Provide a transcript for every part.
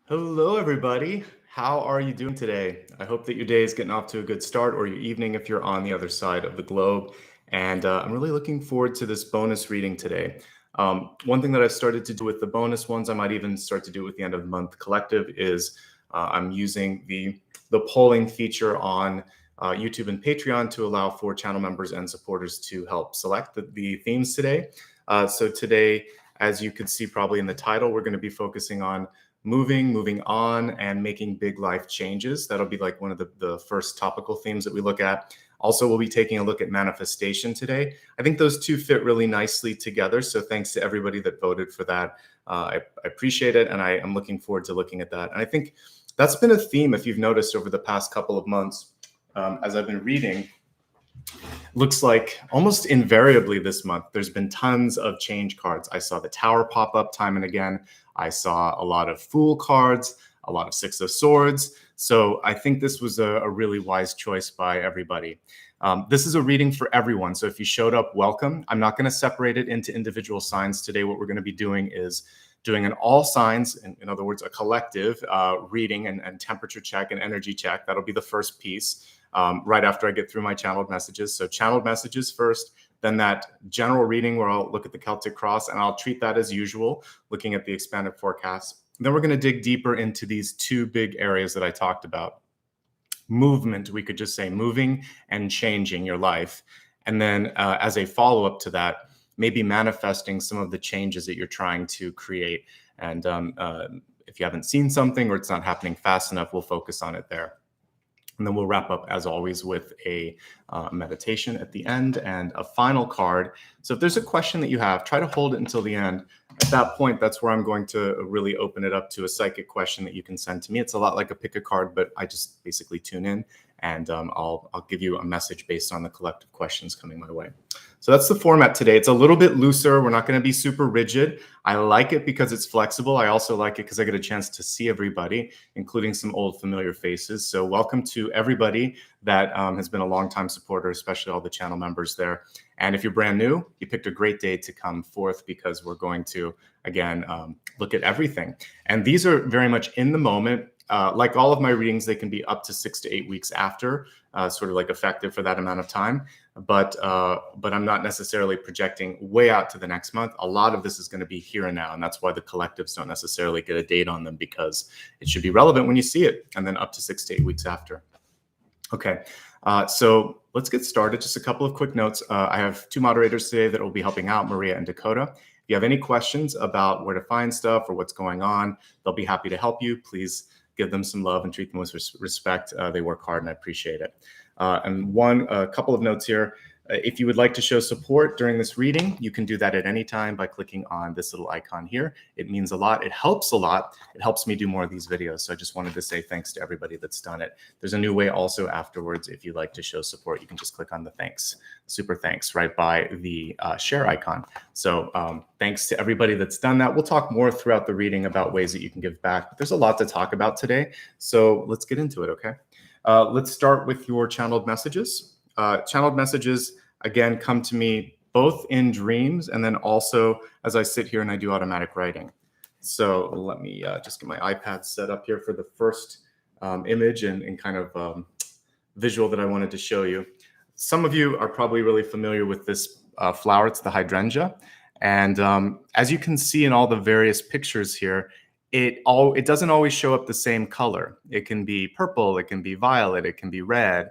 Hello, everybody. How are you doing today? I hope that your day is getting off to a good start, or your evening if you're on the other side of the globe. And I'm really looking forward to this bonus reading today. One thing that I've started to do with the bonus ones, I might even start to do with the end of the month collective, is I'm using the polling feature on YouTube and Patreon to allow for channel members and supporters to help select the themes today. So today, as you could see probably in the title, we're going to be focusing on moving on, and making big life changes. That'll be like one of the first topical themes that we look at. Also, we'll be taking a look at manifestation today. I think those two fit really nicely together. So thanks to everybody that voted for that. I appreciate it. And I am looking forward to looking at that. And I think that's been a theme, if you've noticed over the past couple of months, as I've been reading. Looks like almost invariably this month, there's been tons of change cards. I saw the Tower pop up time and again. I saw a lot of Fool cards, a lot of Six of Swords. So I think this was a really wise choice by everybody. This is a reading for everyone. So if you showed up, welcome. I'm not going to separate it into individual signs today. What we're going to be doing is doing an all signs, in other words, a collective reading and temperature check and energy check. That'll be the first piece. Right after I get through my channeled messages. So channeled messages first, then that general reading where I'll look at the Celtic cross, and I'll treat that as usual, looking at the expanded forecast. Then we're going to dig deeper into these two big areas that I talked about. Movement, we could just say moving and changing your life. And then as a follow-up to that, maybe manifesting some of the changes that you're trying to create. And if you haven't seen something or it's not happening fast enough, we'll focus on it there. And then we'll wrap up, as always, with a meditation at the end and a final card. So if there's a question that you have, try to hold it until the end. At that point, that's where I'm going to really open it up to a psychic question that you can send to me. It's a lot like a pick a card, but I just basically tune in and I'll give you a message based on the collective questions coming my way. So that's the format today. It's a little bit looser. We're not going to be super rigid. I like it because it's flexible. I also like it because I get a chance to see everybody, including some old familiar faces. So welcome to everybody that has been a longtime supporter, especially all the channel members there. And if you're brand new, you picked a great day to come forth because we're going to, again, look at everything. And these are very much in the moment. Like all of my readings, they can be up to 6 to 8 weeks after, sort of like effective for that amount of time. But I'm not necessarily projecting way out to the next month. A lot of this is going to be here and now. And that's why the collectives don't necessarily get a date on them, because it should be relevant when you see it, and then up to 6 to 8 weeks after. Okay, so let's get started. Just a couple of quick notes. I have two moderators today that will be helping out, Maria and Dakota. If you have any questions about where to find stuff or what's going on, they'll be happy to help you. Please give them some love and treat them with respect. They work hard and I appreciate it. And a couple of notes here. If you would like to show support during this reading, you can do that at any time by clicking on this little icon here. It means a lot. It helps a lot. It helps me do more of these videos. So I just wanted to say thanks to everybody that's done it. There's a new way also afterwards. If you'd like to show support, you can just click on the thanks, super thanks, right by the share icon. So thanks to everybody that's done that. We'll talk more throughout the reading about ways that you can give back. But there's a lot to talk about today. So let's get into it, okay? Let's start with your channeled messages. Channeled messages, again, come to me both in dreams and then also as I sit here and I do automatic writing. So let me just get my iPad set up here for the first image and kind of visual that I wanted to show you. Some of you are probably really familiar with this flower. It's the hydrangea. And as you can see in all the various pictures here, it doesn't always show up the same color. It can be purple, it can be violet, it can be red.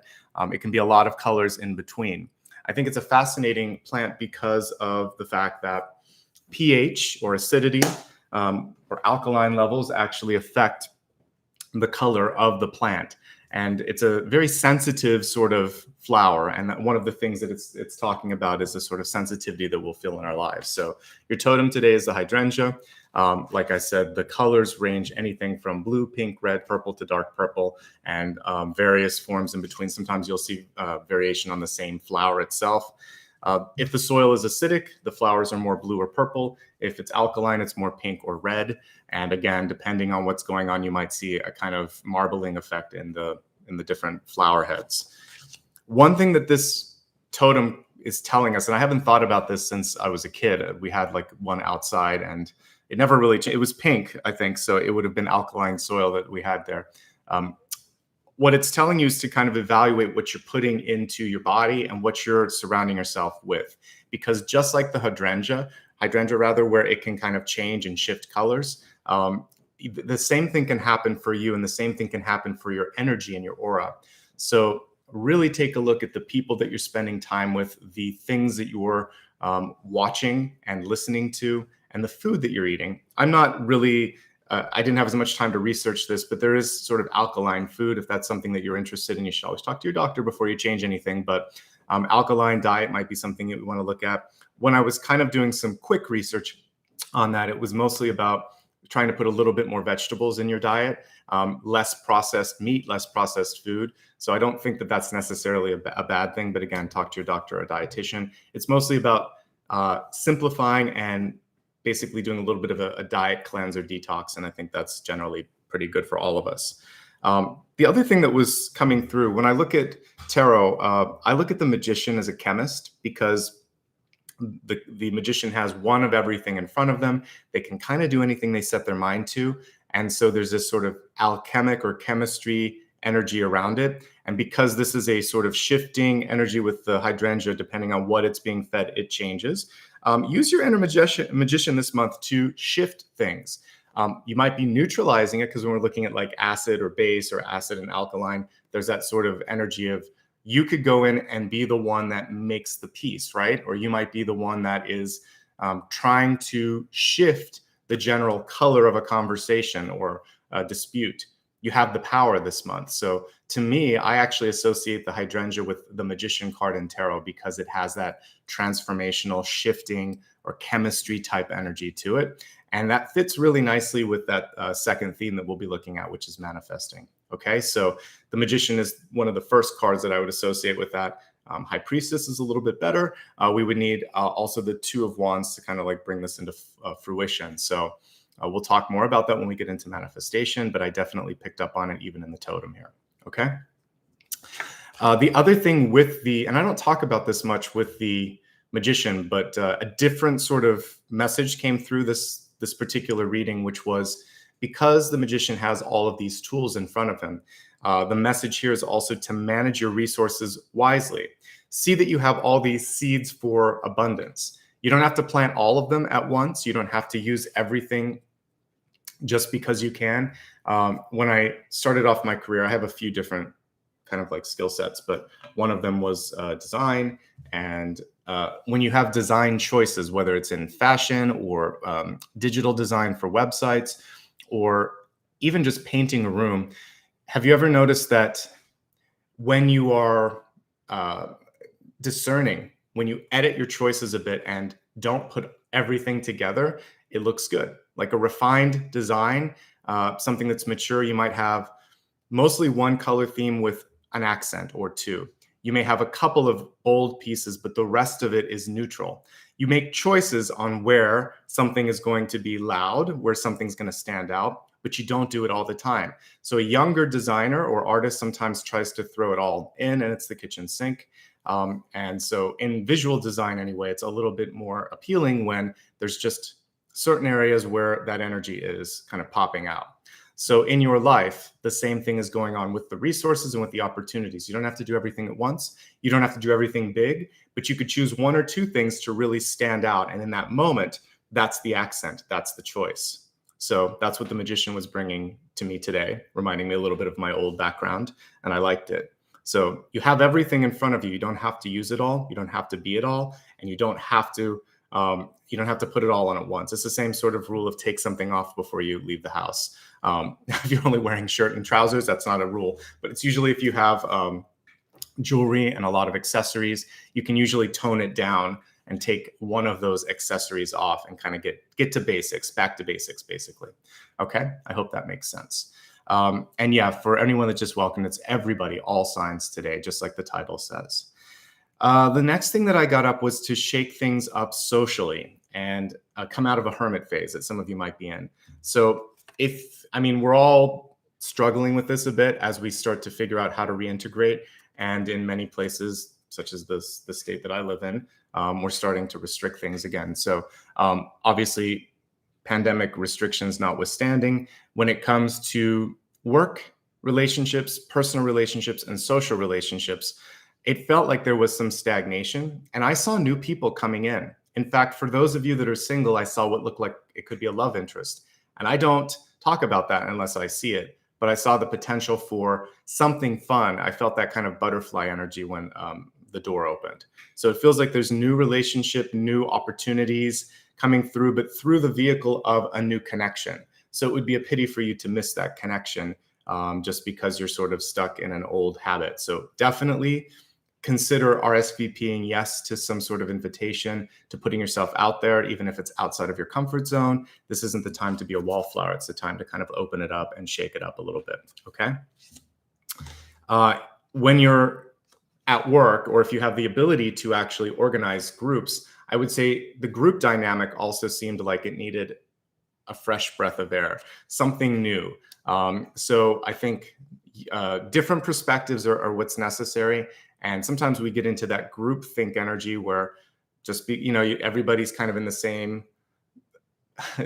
It can be a lot of colors in between. I think it's a fascinating plant because of the fact that pH or acidity or alkaline levels actually affect the color of the plant. And it's a very sensitive sort of flower. And one of the things that it's talking about is the sort of sensitivity that we'll feel in our lives. So your totem today is the hydrangea. Like I said, the colors range anything from blue, pink, red, purple to dark purple, and various forms in between. Sometimes you'll see variation on the same flower itself. If the soil is acidic, the flowers are more blue or purple. If it's alkaline, it's more pink or red. And again, depending on what's going on, you might see a kind of marbling effect in the different flower heads. One thing that this totem is telling us, and I haven't thought about this since I was a kid. We had like one outside, and it never really changed. It was pink, I think, so it would have been alkaline soil that we had there. Um, what it's telling you is to kind of evaluate what you're putting into your body and what you're surrounding yourself with. Because just like the hydrangea rather, where it can kind of change and shift colors, the same thing can happen for you, and the same thing can happen for your energy and your aura. So really take a look at the people that you're spending time with, the things that you're watching and listening to, and the food that you're eating. I'm not really I didn't have as much time to research this, but there is sort of alkaline food. If that's something that you're interested in, you should always talk to your doctor before you change anything. But alkaline diet might be something that we want to look at. When I was kind of doing some quick research on that, it was mostly about trying to put a little bit more vegetables in your diet, less processed meat, less processed food. So I don't think that that's necessarily a bad thing. But again, talk to your doctor or a dietitian. It's mostly about simplifying and basically doing a little bit of a diet cleanse or detox. And I think that's generally pretty good for all of us. The other thing that was coming through, when I look at tarot, I look at the magician as a chemist, because the magician has one of everything in front of them. They can kind of do anything they set their mind to. And so there's this sort of alchemic or chemistry energy around it. And because this is a sort of shifting energy with the hydrangea, depending on what it's being fed, it changes. Use your inner magician this month to shift things. You might be neutralizing it, because when we're looking at like acid or base or acid and alkaline, there's that sort of energy of you could go in and be the one that makes the peace, right? Or you might be the one that is trying to shift the general color of a conversation or a dispute. You have the power this month. So to me, I actually associate the hydrangea with the magician card in tarot, because it has that transformational, shifting, or chemistry type energy to it. And that fits really nicely with that second theme that we'll be looking at, which is manifesting. Okay, so the magician is one of the first cards that I would associate with that. High priestess is a little bit better. We would need also the two of wands to kind of like bring this into fruition. So we'll talk more about that when we get into manifestation, but I definitely picked up on it even in the totem here. Okay. The other thing with and I don't talk about this much with the magician, but a different sort of message came through this particular reading, which was, because the magician has all of these tools in front of him, the message here is also to manage your resources wisely. See that you have all these seeds for abundance. You don't have to plant all of them at once. You don't have to use everything just because you can. When I started off my career, I have a few different kind of like skill sets, but one of them was design. And when you have design choices, whether it's in fashion or digital design for websites, or even just painting a room, have you ever noticed that when you are discerning, when you edit your choices a bit and don't put everything together, it looks good. Like a refined design, something that's mature, you might have mostly one color theme with an accent or two. You may have a couple of bold pieces, but the rest of it is neutral. You make choices on where something is going to be loud, where something's going to stand out, but you don't do it all the time. So a younger designer or artist sometimes tries to throw it all in, and it's the kitchen sink. And so in visual design anyway, it's a little bit more appealing when there's just certain areas where that energy is kind of popping out. So in your life, the same thing is going on with the resources and with the opportunities. You don't have to do everything at once. You don't have to do everything big, but you could choose one or two things to really stand out. And in that moment, that's the accent. That's the choice. So that's what the magician was bringing to me today, reminding me a little bit of my old background, and I liked it. So you have everything in front of you. You don't have to use it all. You don't have to be it all, and you don't have to put it all on at once. It's the same sort of rule of take something off before you leave the house. If you're only wearing shirt and trousers, that's not a rule, but it's usually if you have jewelry and a lot of accessories, you can usually tone it down and take one of those accessories off and kind of get to basics, back to basics, basically. Okay, I hope that makes sense. And yeah, for anyone that just welcomed, it's everybody, all signs today, just like the title says. The next thing that I got up was to shake things up socially and come out of a hermit phase that some of you might be in. So we're all struggling with this a bit as we start to figure out how to reintegrate. And in many places, such as the state that I live in, we're starting to restrict things again. So obviously, pandemic restrictions notwithstanding, when it comes to work relationships, personal relationships, and social relationships, it felt like there was some stagnation. And I saw new people coming in. In fact, for those of you that are single, I saw what looked like it could be a love interest. And I don't talk about that unless I see it, but I saw the potential for something fun. I felt that kind of butterfly energy when the door opened. So it feels like there's new relationship, new opportunities coming through, but through the vehicle of a new connection. So it would be a pity for you to miss that connection just because you're sort of stuck in an old habit. So definitely consider RSVPing yes to some sort of invitation, to putting yourself out there, even if it's outside of your comfort zone. This isn't the time to be a wallflower. It's the time to kind of open it up and shake it up a little bit, okay? When you're at work, or if you have the ability to actually organize groups, I would say the group dynamic also seemed like it needed a fresh breath of air, something new. So I think different perspectives are what's necessary. And sometimes we get into that group think energy where just everybody's kind of in the same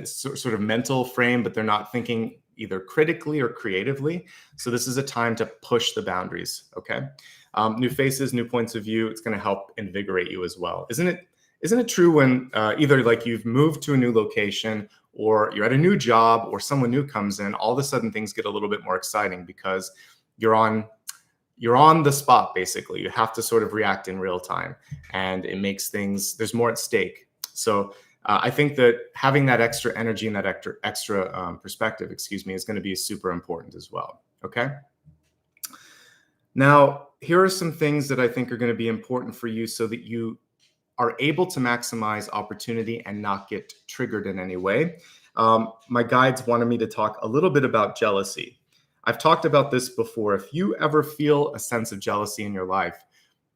sort of mental frame, but they're not thinking either critically or creatively. So this is a time to push the boundaries, okay? New faces, new points of view, it's going to help invigorate you as well. Isn't it true when either like you've moved to a new location or you're at a new job or someone new comes in, all of a sudden things get a little bit more exciting because you're on the spot, basically. You have to sort of react in real time, and it makes things, there's more at stake. So I think that having that extra energy and that extra perspective, is going to be super important as well, okay? Now, here are some things that I think are going to be important for you so that you are able to maximize opportunity and not get triggered in any way. My guides wanted me to talk a little bit about jealousy. I've talked about this before. If you ever feel a sense of jealousy in your life,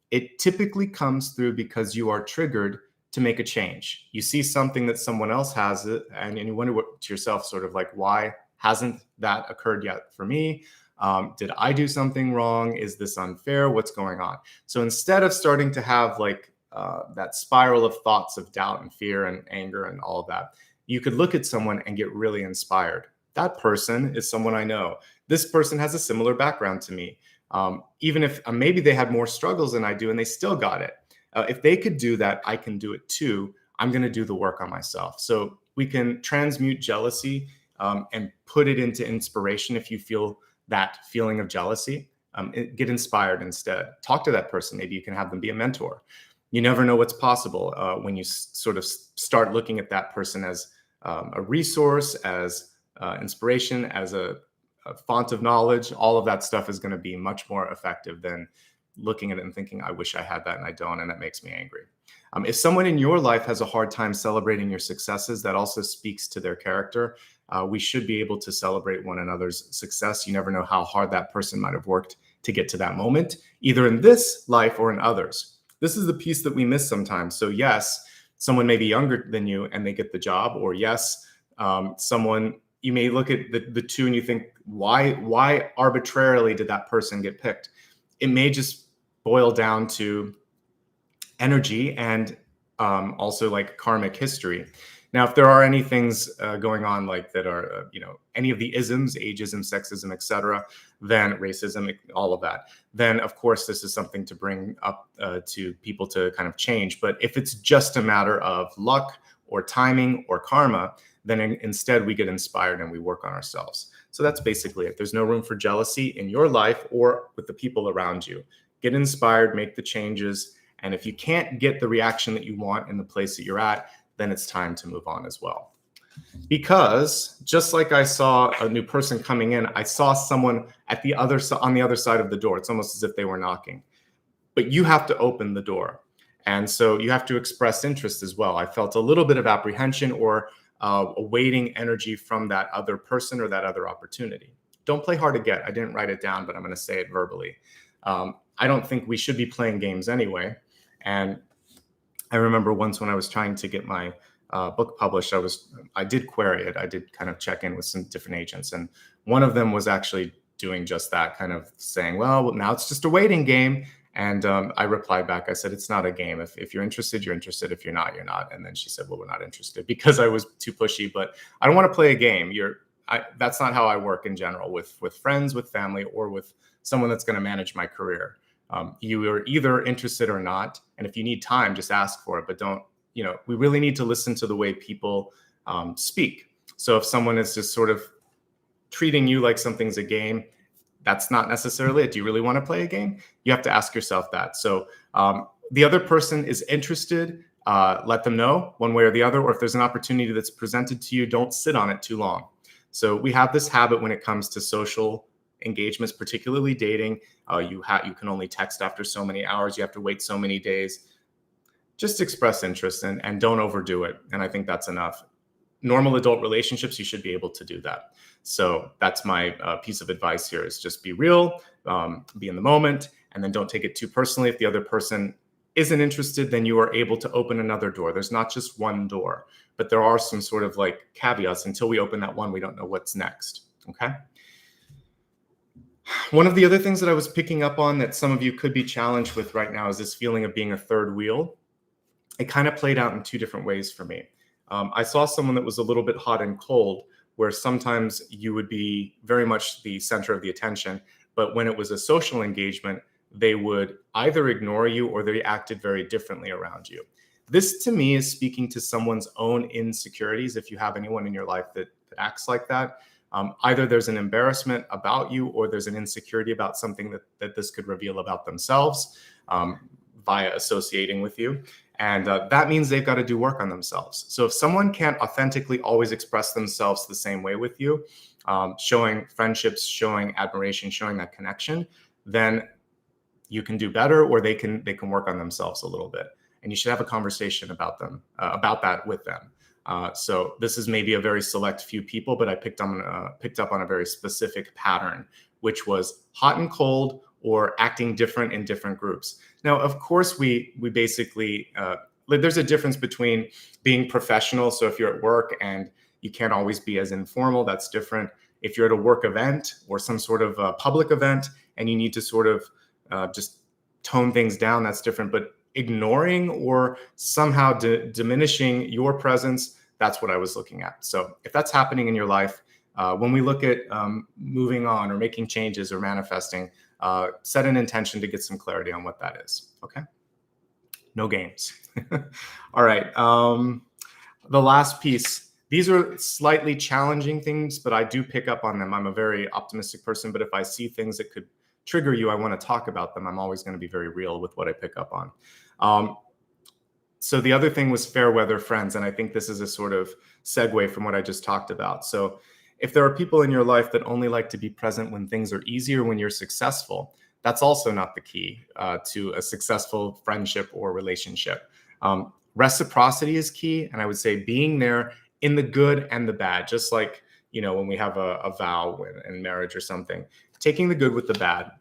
it typically comes through because you are triggered to make a change. You see something that someone else has it, and you wonder to yourself, sort of like, why hasn't that occurred yet for me? Did I do something wrong? Is this unfair? What's going on? So instead of starting to have like that spiral of thoughts of doubt and fear and anger and all of that, you could look at someone and get really inspired. That person is someone I know. This person has a similar background to me. Even if maybe they had more struggles than I do and they still got it. If they could do that, I can do it too. I'm going to do the work on myself. So we can transmute jealousy and put it into inspiration. If you feel that feeling of jealousy, get inspired instead. Talk to that person. Maybe you can have them be a mentor. You never know what's possible when you sort of start looking at that person as a resource, as inspiration, as a font of knowledge. All of that stuff is going to be much more effective than looking at it and thinking, I wish I had that and I don't, and that makes me angry. If someone in your life has a hard time celebrating your successes, that also speaks to their character. We should be able to celebrate one another's success. You never know how hard that person might have worked to get to that moment, either in this life or in others. This is the piece that we miss sometimes. So yes, someone may be younger than you and they get the job, or yes, someone, you may look at the two and you think, why arbitrarily did that person get picked? It may just boil down to energy and also like karmic history. Now, if there are any things going on like that are, any of the isms, ageism, sexism, etc., then racism, all of that, then of course this is something to bring up to people to kind of change. But if it's just a matter of luck or timing or karma, then instead we get inspired and we work on ourselves. So that's basically it. There's no room for jealousy in your life or with the people around you. Get inspired, make the changes. And if you can't get the reaction that you want in the place that you're at, then it's time to move on as well. Because just like I saw a new person coming in, I saw someone on the other side of the door. It's almost as if they were knocking. But you have to open the door. And so you have to express interest as well. I felt a little bit of apprehension or awaiting energy from that other person or that other opportunity. Don't play hard to get. I didn't write it down, but I'm going to say it verbally. I don't think we should be playing games anyway. And I remember once when I was trying to get my book published, I did query it. I did kind of check in with some different agents. And one of them was actually doing just that, kind of saying, well, now it's just a waiting game. And I replied back, I said, it's not a game. If you're interested, you're interested. If you're not, you're not. And then she said, well, we're not interested, because I was too pushy. But I don't want to play a game. That's not how I work in general with friends, with family, or with someone that's going to manage my career. You are either interested or not. And if you need time, just ask for it. But don't, we really need to listen to the way people speak. So if someone is just sort of treating you like something's a game, that's not necessarily it. Do you really want to play a game? You have to ask yourself that. So the other person is interested, let them know one way or the other. Or if there's an opportunity that's presented to you, don't sit on it too long. So we have this habit when it comes to social engagements, particularly dating. You can only text after so many hours. You have to wait so many days. Just express interest and don't overdo it. And I think that's enough. Normal adult relationships, you should be able to do that. So that's my piece of advice here, is just be real, be in the moment, and then don't take it too personally. If the other person isn't interested, then you are able to open another door. There's not just one door, but there are some sort of like caveats. Until we open that one, we don't know what's next. Okay. One of the other things that I was picking up on that some of you could be challenged with right now is this feeling of being a third wheel. It kind of played out in two different ways for me. I saw someone that was a little bit hot and cold, where sometimes you would be very much the center of the attention, but when it was a social engagement, they would either ignore you or they acted very differently around you. This to me is speaking to someone's own insecurities. If you have anyone in your life that acts like that, either there's an embarrassment about you or there's an insecurity about something that this could reveal about themselves via associating with you. And that means they've got to do work on themselves. So if someone can't authentically always express themselves the same way with you, showing friendships, showing admiration, showing that connection, then you can do better, or they can work on themselves a little bit. And you should have a conversation about that with them. So this is maybe a very select few people, but I picked up on a very specific pattern, which was hot and cold, or acting different in different groups. Now, of course, we basically, there's a difference between being professional. So if you're at work and you can't always be as informal, that's different. If you're at a work event or some sort of public event and you need to sort of just tone things down, that's different. But ignoring or somehow diminishing your presence, that's what I was looking at. So if that's happening in your life, when we look at moving on or making changes or manifesting, set an intention to get some clarity on what that is. Okay. No games. All right. The last piece. These are slightly challenging things, but I do pick up on them. I'm a very optimistic person, but if I see things that could trigger you, I want to talk about them. I'm always going to be very real with what I pick up on. So the other thing was fair weather friends. And I think this is a sort of segue from what I just talked about. So if there are people in your life that only like to be present when things are easy or when you're successful, that's also not the key to a successful friendship or relationship. Reciprocity is key. And I would say being there in the good and the bad, just like, when we have a vow in marriage or something, taking the good with the bad.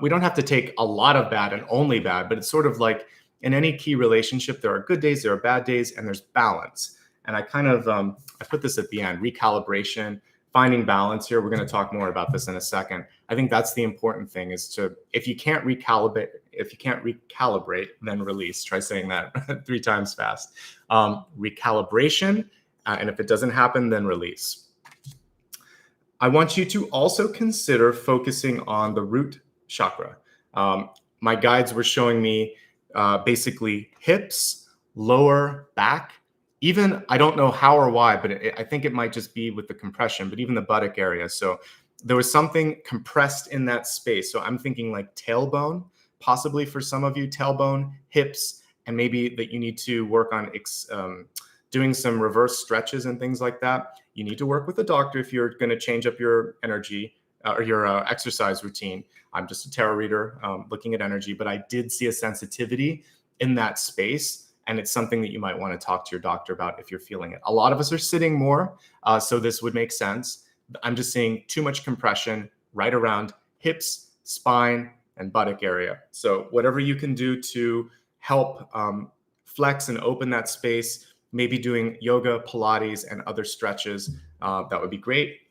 We don't have to take a lot of bad and only bad, but it's sort of like in any key relationship, there are good days, there are bad days, and there's balance. And I kind of, I put this at the end, recalibration, finding balance here. We're going to talk more about this in a second. I think that's the important thing, is to, if you can't recalibrate, then release. Try saying that 3 times fast. Recalibration. And if it doesn't happen, then release. I want you to also consider focusing on the root chakra. My guides were showing me basically hips, lower back, even, I don't know how or why, but I think it might just be with the compression, but even the buttock area. So there was something compressed in that space. So I'm thinking like tailbone, possibly for some of you, tailbone, hips, and maybe that you need to work on doing some reverse stretches and things like that. You need to work with a doctor if you're going to change up your energy or your exercise routine. I'm just a tarot reader looking at energy, but I did see a sensitivity in that space. And it's something that you might want to talk to your doctor about if you're feeling it. A lot of us are sitting more, so this would make sense. I'm just seeing too much compression right around hips, spine, and buttock area. So whatever you can do to help flex and open that space, maybe doing yoga, Pilates, and other stretches, that would be great.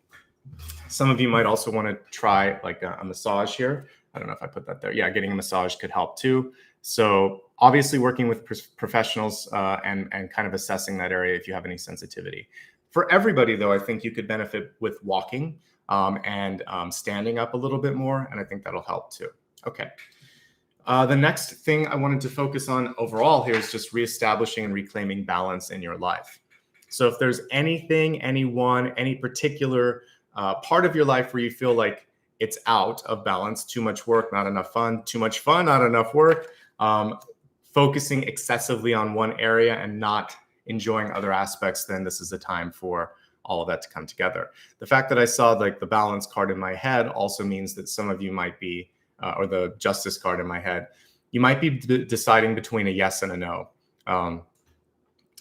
Some of you might also want to try like a massage here. I don't know if I put that there. Yeah, getting a massage could help too. So obviously working with professionals and kind of assessing that area if you have any sensitivity. For everybody though, I think you could benefit with walking and standing up a little bit more. And I think that'll help too. Okay. The next thing I wanted to focus on overall here is just reestablishing and reclaiming balance in your life. So if there's anything, anyone, any particular part of your life where you feel like it's out of balance, too much work, not enough fun, too much fun, not enough work, focusing excessively on one area and not enjoying other aspects, then this is the time for all of that to come together. The fact that I saw like the balance card in my head also means that some of you might be, or the justice card in my head, you might be deciding between a yes and a no.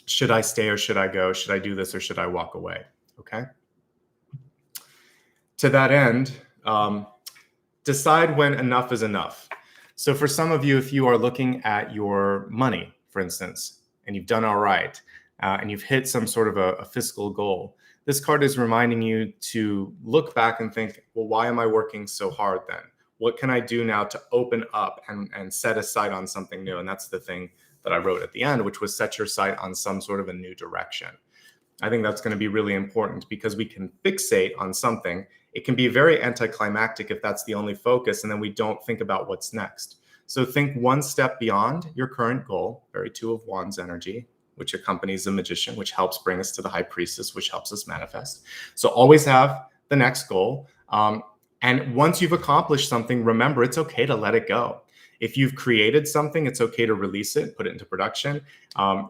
Should I stay or should I go? Should I do this or should I walk away? Okay. To that end, decide when enough is enough. So for some of you, if you are looking at your money, for instance, and you've done all right, and you've hit some sort of a fiscal goal, this card is reminding you to look back and think, well, why am I working so hard then? What can I do now to open up and set a sight on something new? And that's the thing that I wrote at the end, which was set your sight on some sort of a new direction. I think that's going to be really important because we can fixate on something. It can be very anticlimactic if that's the only focus, and then we don't think about what's next. So think one step beyond your current goal, very Two of Wands energy, which accompanies the Magician, which helps bring us to the High Priestess, which helps us manifest. So always have the next goal. And once you've accomplished something, remember, it's okay to let it go. If you've created something, it's okay to release it, put it into production.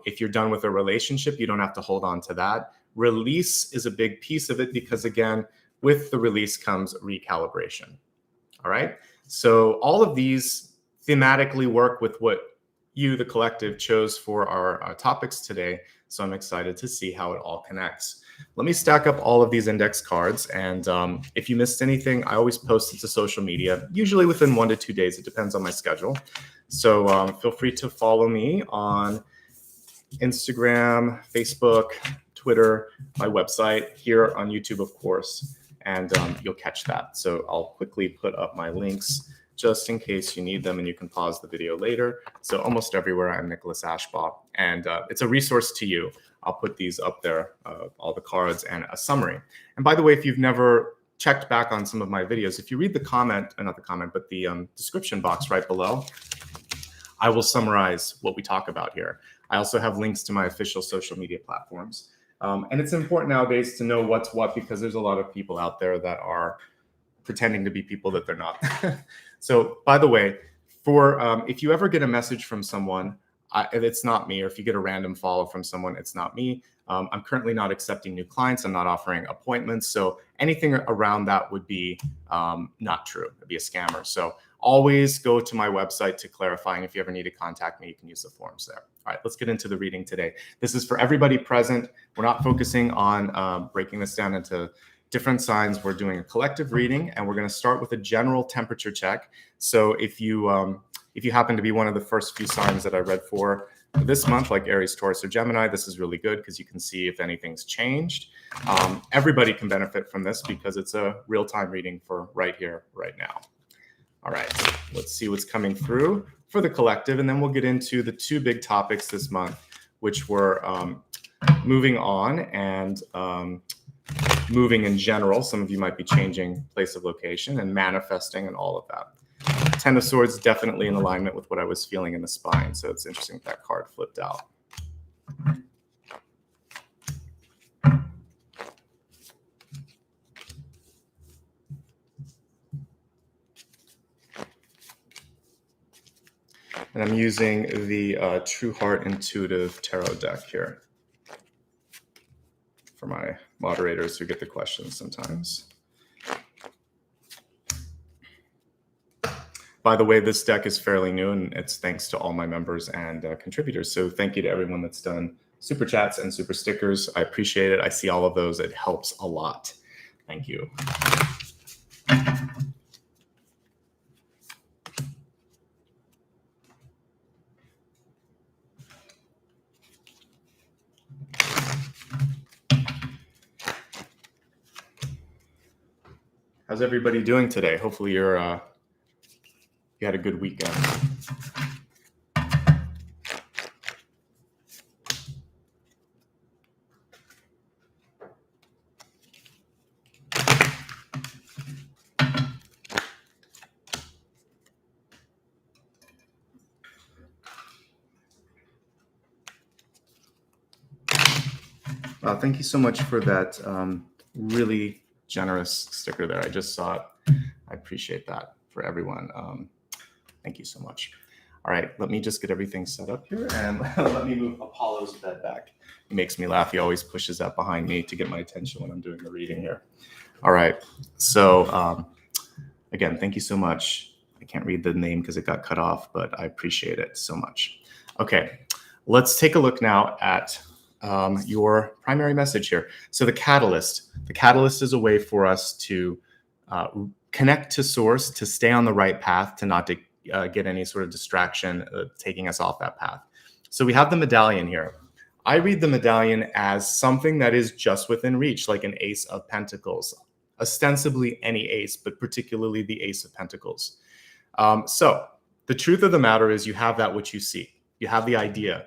If you're done with a relationship, you don't have to hold on to that. Release is a big piece of it because, again, with the release comes recalibration. All right. So all of these thematically work with what you, the collective, chose for our topics today. So I'm excited to see how it all connects. Let me stack up all of these index cards. And if you missed anything, I always post it to social media, usually within 1 to 2 days. It depends on my schedule. So feel free to follow me on Instagram, Facebook, Twitter, my website, here on YouTube, of course, and you'll catch that. So I'll quickly put up my links just in case you need them, and you can pause the video later. So almost everywhere, I'm Nicholas Ashbaugh, and it's a resource to you. I'll put these up there, all the cards and a summary. And by the way, if you've never checked back on some of my videos, if you read the comment, not the comment, but the description box right below, I will summarize what we talk about here. I also have links to my official social media platforms. And it's important nowadays to know what's what, because there's a lot of people out there that are pretending to be people that they're not. So by the way, for if you ever get a message from someone, it's not me, or if you get a random follow from someone, it's not me. I'm currently not accepting new clients. I'm not offering appointments. So anything around that would be not true. It'd be a scammer. So always go to my website to clarify. And if you ever need to contact me, you can use the forms there. All right, let's get into the reading today. This is for everybody present. We're not focusing on breaking this down into different signs. We're doing a collective reading, and we're going to start with a general temperature check. So if you happen to be one of the first few signs that I read for this month, like Aries, Taurus, or Gemini, this is really good because you can see if anything's changed. Everybody can benefit from this because it's a real-time reading for right here, right now. All right, let's see what's coming through for the collective, and then we'll get into the two big topics this month, which were moving on and moving in general. Some of you might be changing place of location, and manifesting and all of that. Ten of Swords definitely in alignment with what I was feeling in the spine. So it's interesting that card flipped out. And I'm using the True Heart Intuitive Tarot deck here for my moderators who get the questions sometimes. By the way, this deck is fairly new, and it's thanks to all my members and contributors. So thank you to everyone that's done super chats and super stickers. I appreciate it. I see all of those. It helps a lot. Thank you. How's everybody doing today? Hopefully you're you had a good weekend. Thank you so much for that really generous sticker there. I just saw it. I appreciate that for everyone. Thank you so much. All right, let me just get everything set up here and let me move Apollo's bed back. It makes me laugh. He always pushes that behind me to get my attention when I'm doing the reading here. All right, so again, thank you so much. I can't read the name because it got cut off, but I appreciate it so much. Okay, let's take a look now at your primary message here. So the catalyst is a way for us to connect to source, to stay on the right path, to not get any sort of distraction taking us off that path. So we have the medallion here. I read the medallion as something that is just within reach, like an ace of pentacles, ostensibly any ace, but particularly the ace of pentacles. So the truth of the matter is you have that which you seek. You have the idea.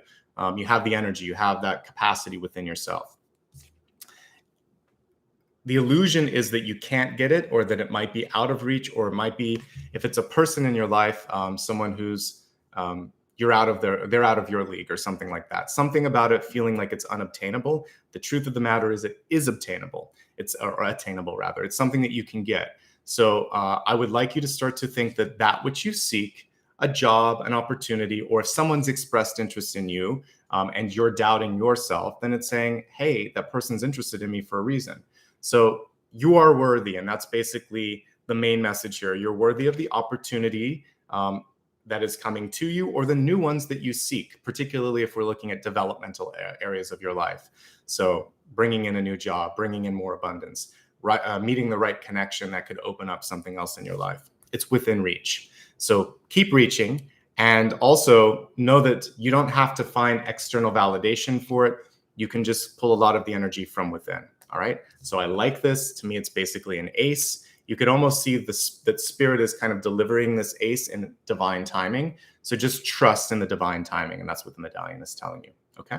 You have the energy, you have that capacity within yourself. The illusion is that you can't get it, or that it might be out of reach, or it might be, if it's a person in your life, someone who's they're out of your league or something like that. Something about it feeling like it's unobtainable. The truth of the matter is it is obtainable. Or attainable rather. It's something that you can get. So I would like you to start to think that which you seek, a job, an opportunity, or if someone's expressed interest in you and you're doubting yourself, then it's saying, hey, that person's interested in me for a reason. So you are worthy. And that's basically the main message here. You're worthy of the opportunity that is coming to you, or the new ones that you seek, particularly if we're looking at developmental areas of your life. So bringing in a new job, bringing in more abundance, meeting the right connection that could open up something else in your life. It's within reach. So keep reaching, and also know that you don't have to find external validation for it. You can just pull a lot of the energy from within. All right. So I like this. To me, it's basically an ace. You could almost see that spirit is kind of delivering this ace in divine timing. So just trust in the divine timing. And that's what the medallion is telling you. Okay.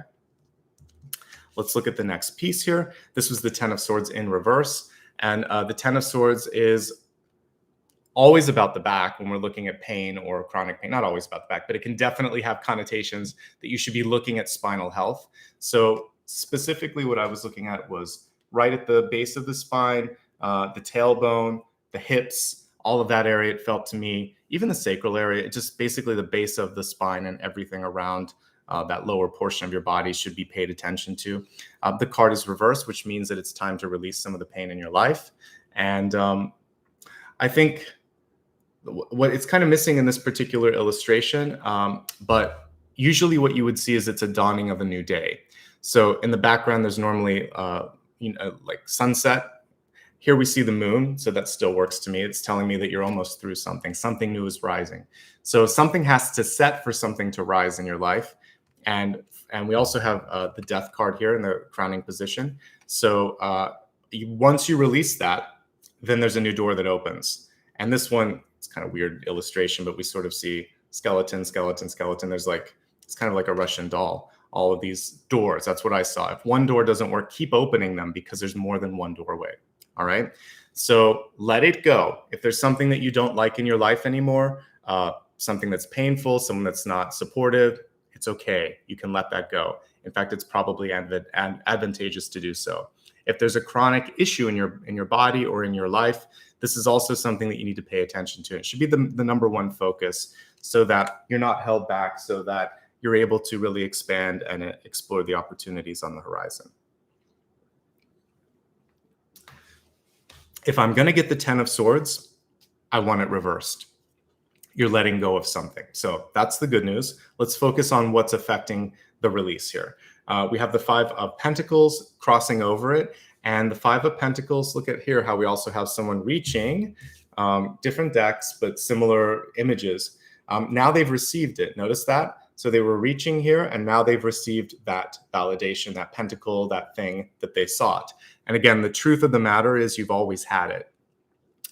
Let's look at the next piece here. This was the 10 of Swords in reverse. And the 10 of Swords is always about the back when we're looking at pain or chronic pain. Not always about the back, but it can definitely have connotations that you should be looking at spinal health. So specifically what I was looking at was right at the base of the spine, the tailbone, the hips, all of that area. It felt to me, even the sacral area, it just basically the base of the spine and everything around that lower portion of your body should be paid attention to. The card is reversed, which means that it's time to release some of the pain in your life. And I think what it's kind of missing in this particular illustration, but usually what you would see is it's a dawning of a new day. So in the background, there's normally like sunset. Here we see the moon, so that still works to me. It's telling me that you're almost through something. Something new is rising. So something has to set for something to rise in your life. And we also have the death card here in the crowning position. So once you release that, then there's a new door that opens. And this one, it's kind of weird illustration, but we sort of see skeleton, skeleton, skeleton. There's like, it's kind of like a Russian doll. All of these doors, that's what I saw. If one door doesn't work, keep opening them, because there's more than one doorway. All right. So let it go. If there's something that you don't like in your life anymore, something that's painful, someone that's not supportive, it's okay. You can let that go. In fact, it's probably advantageous to do so. If there's a chronic issue in your body or in your life, this is also something that you need to pay attention to. It should be the number one focus, so that you're not held back, so that you're able to really expand and explore the opportunities on the horizon. If I'm going to get the 10 of Swords, I want it reversed. You're letting go of something. So that's the good news. Let's focus on what's affecting the release here. We have the 5 of Pentacles crossing over it, and the 5 of Pentacles. Look at here how we also have someone reaching, different decks, but similar images. Now they've received it. Notice that? So they were reaching here, and now they've received that validation, that pentacle, that thing that they sought. And again, the truth of the matter is you've always had it.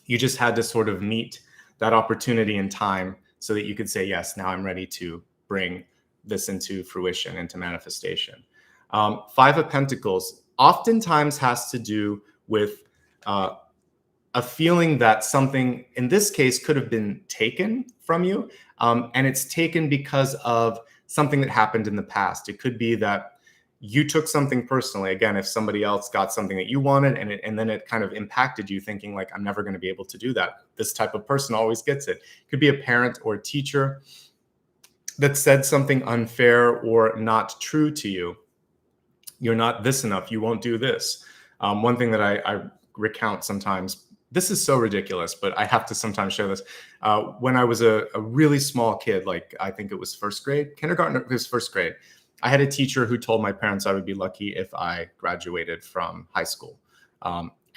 You just had to sort of meet that opportunity in time so that you could say, yes, now I'm ready to bring this into fruition, into manifestation. Five of Pentacles oftentimes has to do with a feeling that something, in this case, could have been taken from you. And it's taken because of something that happened in the past. It could be that you took something personally. Again, if somebody else got something that you wanted and then it kind of impacted you, thinking like, I'm never going to be able to do that. This type of person always gets it. It could be a parent or a teacher that said something unfair or not true to you. You're not this enough. You won't do this. One thing that I recount sometimes, this is so ridiculous, but I have to sometimes share this. When I was a really small kid, like I think it was first grade, kindergarten, it was first grade, I had a teacher who told my parents I would be lucky if I graduated from high school.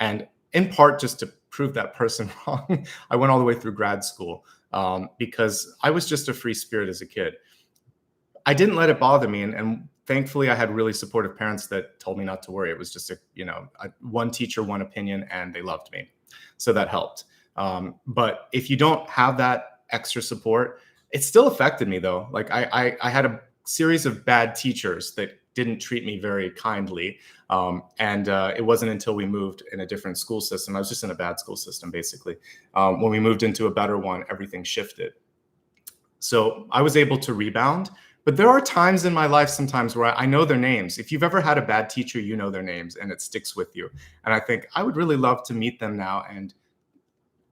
And in part, just to prove that person wrong, I went all the way through grad school because I was just a free spirit as a kid. I didn't let it bother me. And thankfully, I had really supportive parents that told me not to worry. It was just one teacher, one opinion, and they loved me. So that helped. But if you don't have that extra support, it still affected me though. Like I had a series of bad teachers that didn't treat me very kindly. And it wasn't until we moved in a different school system. I was just in a bad school system, basically. When we moved into a better one, everything shifted. So I was able to rebound. But there are times in my life sometimes where I know their names. If you've ever had a bad teacher, you know their names and it sticks with you. And I think I would really love to meet them now. And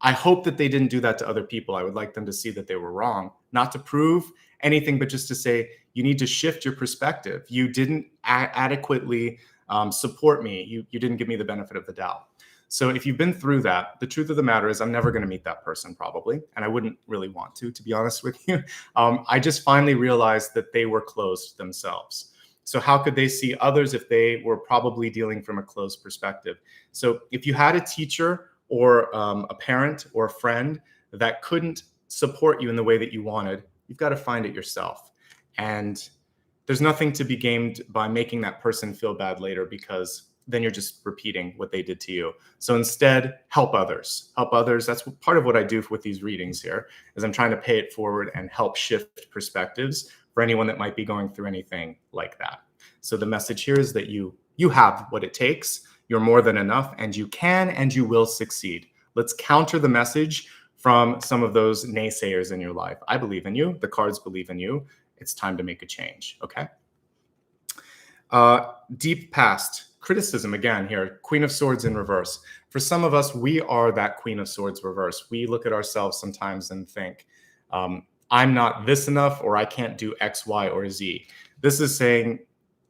I hope that they didn't do that to other people. I would like them to see that they were wrong, not to prove anything, but just to say, you need to shift your perspective. You didn't adequately support me. You didn't give me the benefit of the doubt. So if you've been through that, the truth of the matter is I'm never going to meet that person probably. And I wouldn't really want to be honest with you. I just finally realized that they were closed themselves. So how could they see others if they were probably dealing from a closed perspective? So if you had a teacher or a parent or a friend that couldn't support you in the way that you wanted, you've got to find it yourself. And there's nothing to be gained by making that person feel bad later, because then you're just repeating what they did to you. So instead, help others. Help others. That's part of what I do with these readings here, is I'm trying to pay it forward and help shift perspectives for anyone that might be going through anything like that. So the message here is that you have what it takes. You're more than enough, and you can and you will succeed. Let's counter the message from some of those naysayers in your life. I believe in you. The cards believe in you. It's time to make a change. Okay. Deep past. Criticism again here, Queen of Swords in reverse. For some of us, we are that Queen of Swords reverse. We look at ourselves sometimes and think, I'm not this enough, or I can't do X, Y, or Z. This is saying,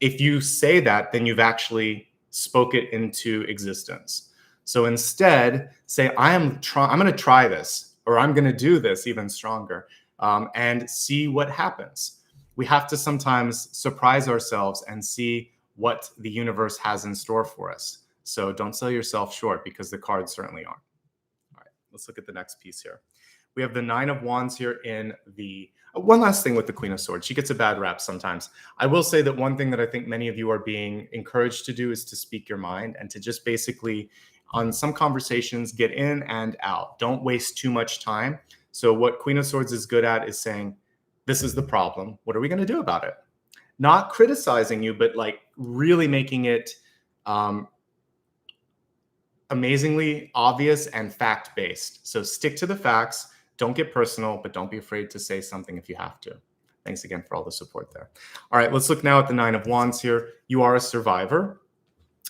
if you say that, then you've actually spoke it into existence. So instead, say, I'm going to try this, or I'm going to do this even stronger, and see what happens. We have to sometimes surprise ourselves and see what the universe has in store for us. So don't sell yourself short, because the cards certainly aren't. All right, let's look at the next piece here. We have the Nine of Wands here in the... one last thing with the Queen of Swords. She gets a bad rap sometimes. I will say that one thing that I think many of you are being encouraged to do is to speak your mind, and to just basically, on some conversations, get in and out. Don't waste too much time. So what Queen of Swords is good at is saying, this is the problem. What are we going to do about it? Not criticizing you, but like really making it amazingly obvious and fact-based. So stick to the facts. Don't get personal, but don't be afraid to say something if you have to. Thanks again for all the support there. All right, let's look now at the Nine of Wands here. You are a survivor.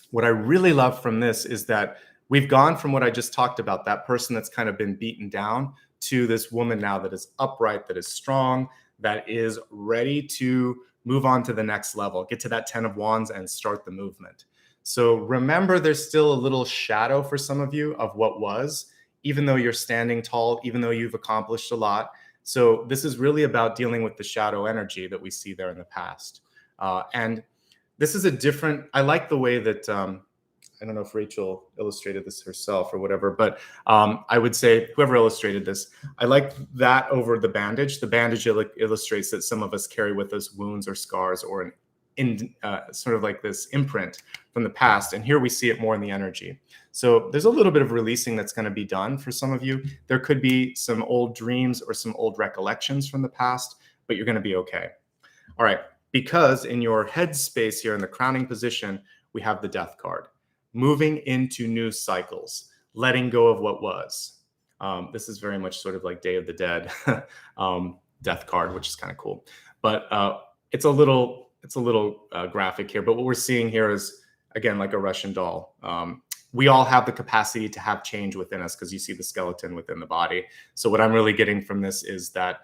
What I really love from this is that we've gone from what I just talked about, that person that's kind of been beaten down, to this woman now that is upright, that is strong, that is ready to move on to the next level, get to that 10 of Wands and start the movement. So remember, there's still a little shadow for some of you of what was, even though you're standing tall, even though you've accomplished a lot. So this is really about dealing with the shadow energy that we see there in the past. And this is a different, I like the way that, I don't know if Rachel illustrated this herself or whatever, but I would say whoever illustrated this, I like that over the bandage. The bandage illustrates that some of us carry with us wounds or scars or sort of like this imprint from the past. And here we see it more in the energy. So there's a little bit of releasing that's going to be done for some of you. There could be some old dreams or some old recollections from the past, but you're going to be okay. All right, because in your head space here in the crowning position, we have the death card. Moving into new cycles, letting go of what was. This is very much sort of like Day of the Dead death card, which is kind of cool. But it's a little graphic here. But what we're seeing here is, again, like a Russian doll. We all have the capacity to have change within us because you see the skeleton within the body. So what I'm really getting from this is that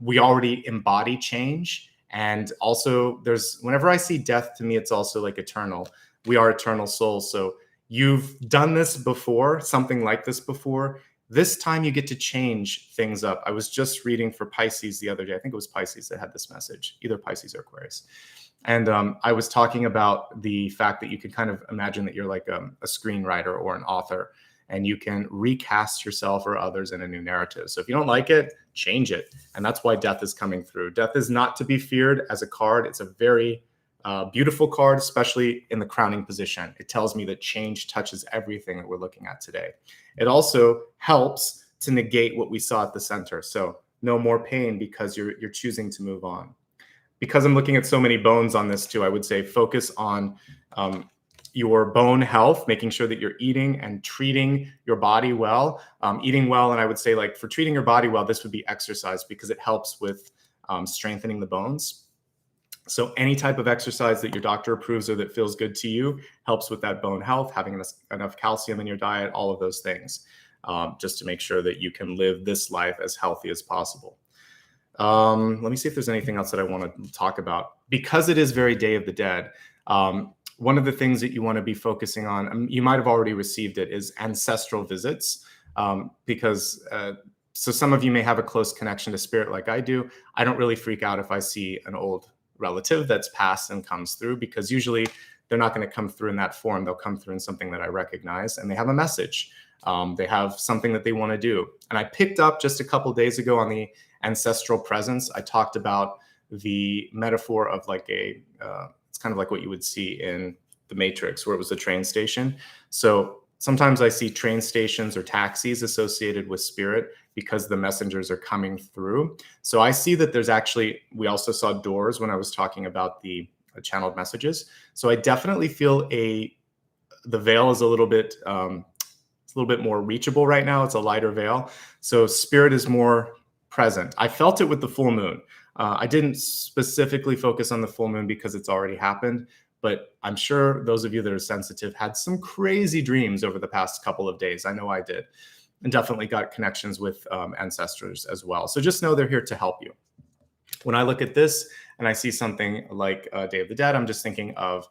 we already embody change. And also whenever I see death, to me, it's also like eternal. We are eternal souls. So you've done this before, something like this before. This time you get to change things up. I was just reading for Pisces the other day. I think it was Pisces that had this message, either Pisces or Aquarius. And I was talking about the fact that you can kind of imagine that you're like a screenwriter or an author, and you can recast yourself or others in a new narrative. So if you don't like it, change it. And that's why death is coming through. Death is not to be feared as a card. It's a very beautiful card, especially in the crowning position. It tells me that change touches everything that we're looking at today. It also helps to negate what we saw at the center. So no more pain because you're choosing to move on. Because I'm looking at so many bones on this too, I would say focus on your bone health, making sure that you're eating and treating your body well, eating well. And I would say, like, for treating your body well, this would be exercise because it helps with strengthening the bones. So any type of exercise that your doctor approves or that feels good to you helps with that bone health, having enough calcium in your diet, all of those things, just to make sure that you can live this life as healthy as possible. Let me see if there's anything else that I want to talk about. Because it is very Day of the Dead, one of the things that you want to be focusing on, you might have already received it, is ancestral visits. Because so some of you may have a close connection to spirit like I do. I don't really freak out if I see an old relative that's passed and comes through, because usually they're not going to come through in that form. They'll come through in something that I recognize, and they have a message. They have something that they want to do. And I picked up just a couple of days ago on the ancestral presence. I talked about the metaphor of like it's kind of like what you would see in the Matrix, where it was a train station. So sometimes I see train stations or taxis associated with spirit because the messengers are coming through. So I see that there's actually, we also saw doors when I was talking about the channeled messages. So I definitely feel the veil is a little bit more reachable right now. It's a lighter veil. So spirit is more present. I felt it with the full moon. I didn't specifically focus on the full moon because it's already happened, but I'm sure those of you that are sensitive had some crazy dreams over the past couple of days. I know I did, and definitely got connections with ancestors as well. So just know they're here to help you. When I look at this and I see something like Day of the Dead, I'm just thinking of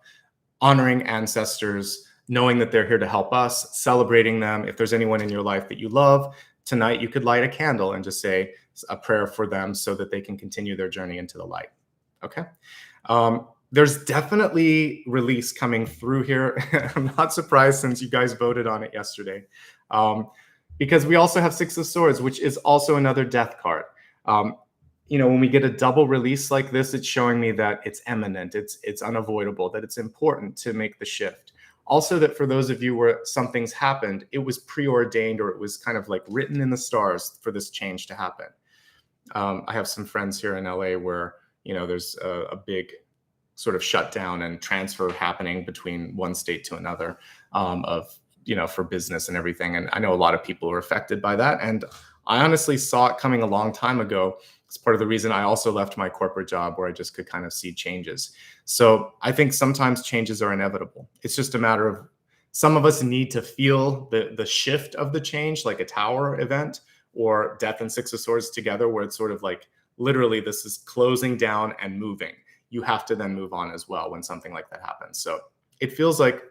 honoring ancestors, knowing that they're here to help us, celebrating them. If there's anyone in your life that you love, tonight you could light a candle and just say a prayer for them so that they can continue their journey into the light. Okay. There's definitely release coming through here. I'm not surprised since you guys voted on it yesterday. Because we also have Six of Swords, which is also another death card. When we get a double release like this, it's showing me that it's imminent, it's unavoidable, that it's important to make the shift. Also, that for those of you where something's happened, it was preordained, or it was kind of like written in the stars for this change to happen. I have some friends here in LA where, there's a big sort of shutdown and transfer happening between one state to another for business and everything. And I know a lot of people are affected by that. And I honestly saw it coming a long time ago. It's part of the reason I also left my corporate job, where I just could kind of see changes. So I think sometimes changes are inevitable. It's just a matter of, some of us need to feel the shift of the change, like a tower event or Death and Six of Swords together, where it's sort of like, literally, this is closing down and moving. You have to then move on as well when something like that happens. So it feels like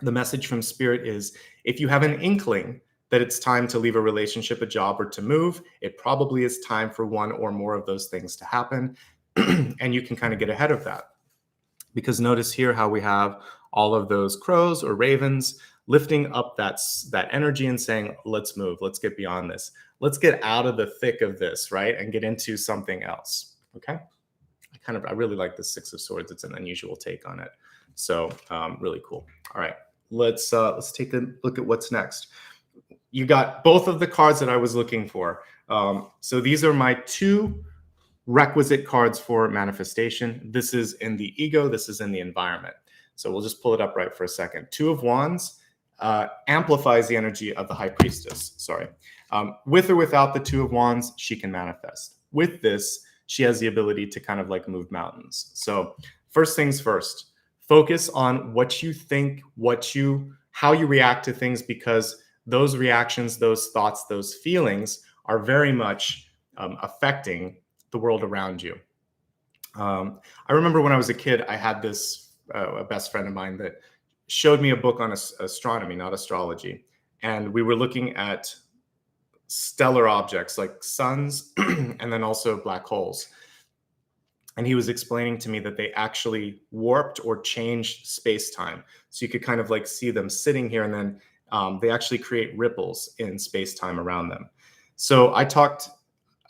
the message from spirit is, if you have an inkling that it's time to leave a relationship, a job, or to move, it probably is time for one or more of those things to happen. And you can kind of get ahead of that. Because notice here how we have all of those crows or ravens lifting up that energy and saying, let's move, let's get beyond this. Let's get out of the thick of this, right? And get into something else, okay? I I really like the Six of Swords. It's an unusual take on it. So really cool. All right, let's take a look at what's next. You got both of the cards that I was looking for. So these are my two requisite cards for manifestation. This is in the ego, this is in the environment. So we'll just pull it up right for a second. Two of Wands amplifies the energy of the High Priestess. Sorry. With or without the Two of Wands, she can manifest. With this, she has the ability to kind of like move mountains. So first things first, focus on what you think, how you react to things, because those reactions, those thoughts, those feelings are very much affecting the world around you. I remember when I was a kid, I had this a best friend of mine that showed me a book on astronomy, not astrology. And we were looking at stellar objects like suns and then also black holes. And he was explaining to me that they actually warped or changed space-time. So you could kind of like see them sitting here, and then they actually create ripples in space-time around them. So I talked,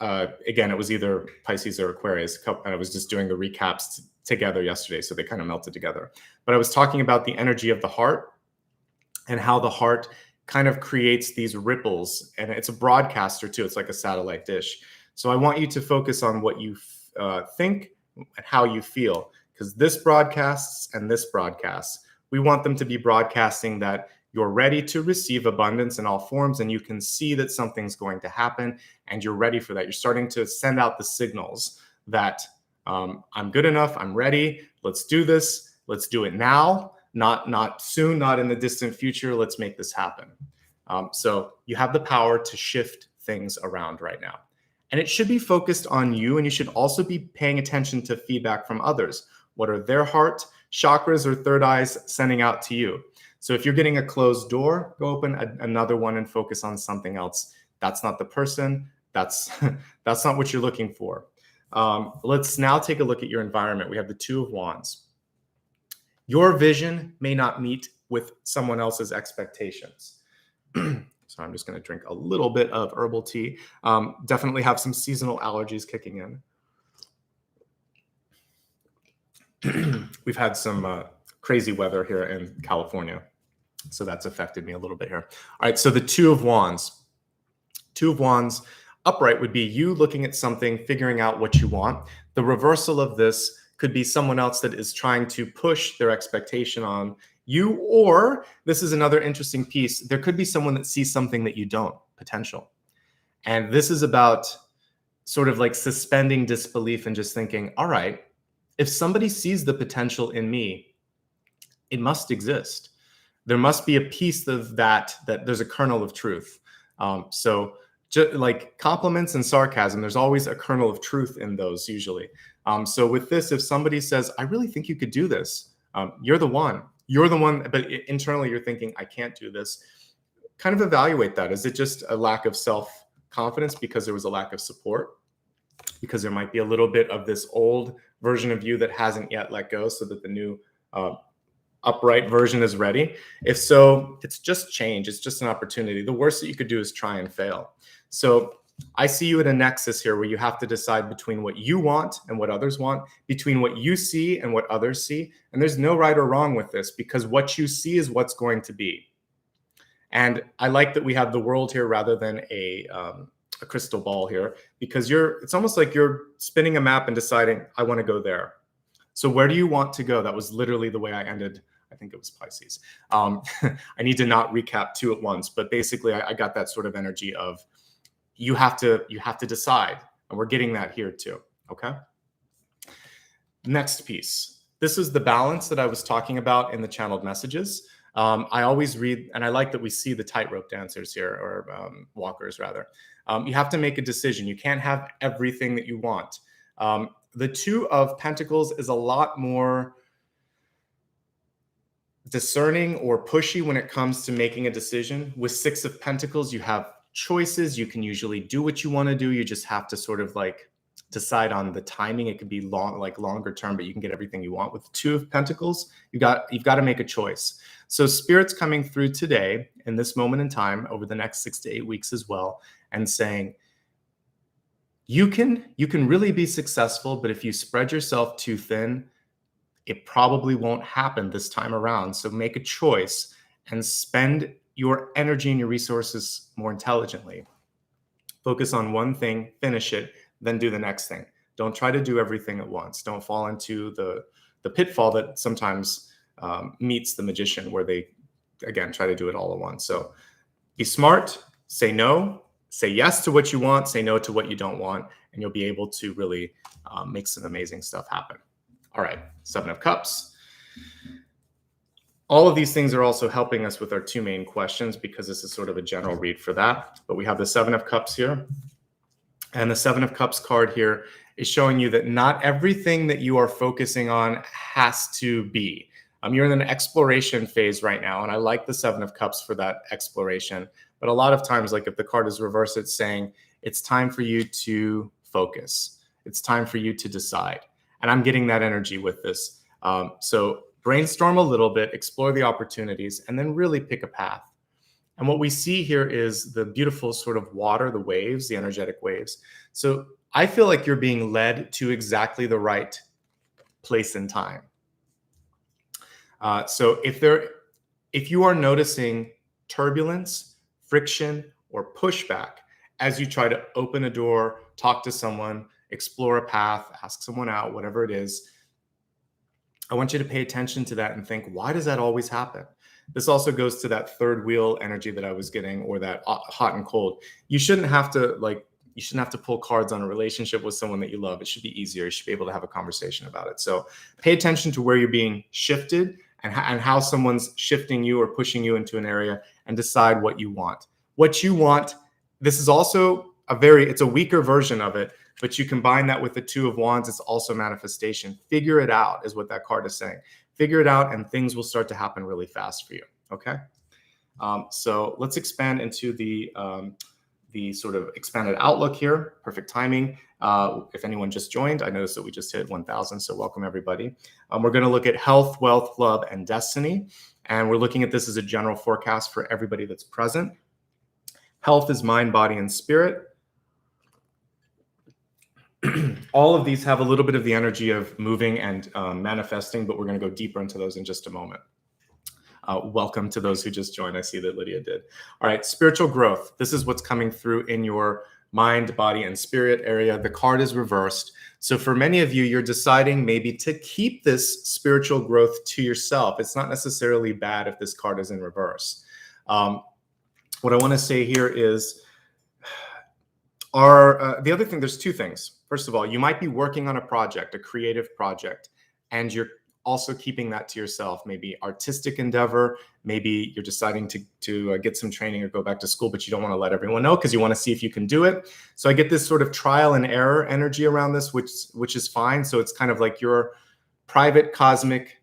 again, it was either Pisces or Aquarius, and I was just doing the recaps together yesterday, so they kind of melted together. But I was talking about the energy of the heart and how the heart kind of creates these ripples, and it's a broadcaster too. It's like a satellite dish. So I want you to focus on what you think and how you feel, because this broadcasts and this broadcasts. We want them to be broadcasting that you're ready to receive abundance in all forms, and you can see that something's going to happen, and you're ready for that. You're starting to send out the signals that I'm good enough, I'm ready, let's do this, let's do it now, not soon, not in the distant future, let's make this happen. So you have the power to shift things around right now. And it should be focused on you, and you should also be paying attention to feedback from others. What are their heart chakras or third eyes sending out to you? So if you're getting a closed door, go open another one and focus on something else. That's not the person. That's not what you're looking for. Let's now take a look at your environment. We have the Two of Wands. Your vision may not meet with someone else's expectations. So I'm just going to drink a little bit of herbal tea. Definitely have some seasonal allergies kicking in. We've had some crazy weather here in California, so that's affected me a little bit here. All right, so the Two of Wands. Two of Wands upright would be you looking at something, figuring out what you want. The reversal of this could be someone else that is trying to push their expectation on you, or this is another interesting piece. There could be someone that sees something that you don't, potential. And this is about sort of like suspending disbelief and just thinking, all right, if somebody sees the potential in me, it must exist. There must be a piece of that there's a kernel of truth. So just like compliments and sarcasm, there's always a kernel of truth in those usually. So with this, if somebody says, I really think you could do this, you're the one. You're the one, but internally you're thinking, I can't do this. Kind of evaluate that. Is it just a lack of self-confidence because there was a lack of support? Because there might be a little bit of this old version of you that hasn't yet let go so that the new upright version is ready. If so, it's just change. It's just an opportunity. The worst that you could do is try and fail. So I see you at a nexus here where you have to decide between what you want and what others want, between what you see and what others see. And there's no right or wrong with this, because what you see is what's going to be. And I like that we have the world here rather than a crystal ball here, because it's almost like you're spinning a map and deciding, I want to go there. So where do you want to go? That was literally the way I ended. I think it was Pisces. I need to not recap two at once, but basically I got that sort of energy of you have to decide, and we're getting that here too. Okay. Next piece. This is the balance that I was talking about in the channeled messages. I always read, and I like that we see the tightrope dancers here, or walkers rather. You have to make a decision. You can't have everything that you want. The Two of Pentacles is a lot more discerning or pushy when it comes to making a decision. With Six of Pentacles, you have choices. You can usually do what you want to do. You just have to sort of like decide on the timing. It could be longer term, but you can get everything you want. With Two of Pentacles, you've got to make a choice. So Spirit's coming through today in this moment in time over the next 6 to 8 weeks as well, and saying, You can really be successful, but if you spread yourself too thin, it probably won't happen this time around. So make a choice and spend your energy and your resources more intelligently. Focus on one thing, finish it, then do the next thing. Don't try to do everything at once. Don't fall into the pitfall that sometimes meets the magician, where they, again, try to do it all at once. So be smart, say no, say yes to what you want, say no to what you don't want, and you'll be able to really make some amazing stuff happen. All right, Seven of Cups. All of these things are also helping us with our two main questions, because this is sort of a general read for that. But we have the Seven of Cups here. And the Seven of Cups card here is showing you that not everything that you are focusing on has to be. You're in an exploration phase right now, and I like the Seven of Cups for that exploration. But a lot of times, like if the card is reversed, it's saying it's time for you to focus. It's time for you to decide. And I'm getting that energy with this. So brainstorm a little bit, explore the opportunities, and then really pick a path. And what we see here is the beautiful sort of water, the waves, the energetic waves. So I feel like you're being led to exactly the right place and time. So if you are noticing turbulence, friction, or pushback as you try to open a door, talk to someone, explore a path, ask someone out, whatever it is, I want you to pay attention to that and think, why does that always happen? This also goes to that third wheel energy that I was getting, or that hot and cold. You shouldn't have to pull cards on a relationship with someone that you love. It should be easier. You should be able to have a conversation about it. So pay attention to where you're being shifted and how someone's shifting you or pushing you into an area, and decide what you want. What you want, this is also it's a weaker version of it, but you combine that with the Two of Wands, it's also manifestation. Figure it out is what that card is saying. Figure it out, and things will start to happen really fast for you, okay? So let's expand into the sort of expanded outlook here. Perfect timing. If anyone just joined, I noticed that we just hit 1,000, so welcome everybody. We're going to look at health, wealth, love, and destiny, and we're looking at this as a general forecast for everybody that's present. Health is mind, body, and spirit. All of these have a little bit of the energy of moving and manifesting, but we're going to go deeper into those in just a moment. Welcome to those who just joined. I see that Lydia did. All right, spiritual growth. This is what's coming through in your mind, body, and spirit area. The card is reversed. So for many of you, you're deciding maybe to keep this spiritual growth to yourself. It's not necessarily bad if this card is in reverse. What I want to say here is, the other thing, there's two things. First of all, you might be working on a project, a creative project, and you're also keeping that to yourself. Maybe artistic endeavor, maybe you're deciding to get some training or go back to school, but you don't want to let everyone know because you want to see if you can do it. So I get this sort of trial and error energy around this, which is fine. So it's kind of like your private cosmic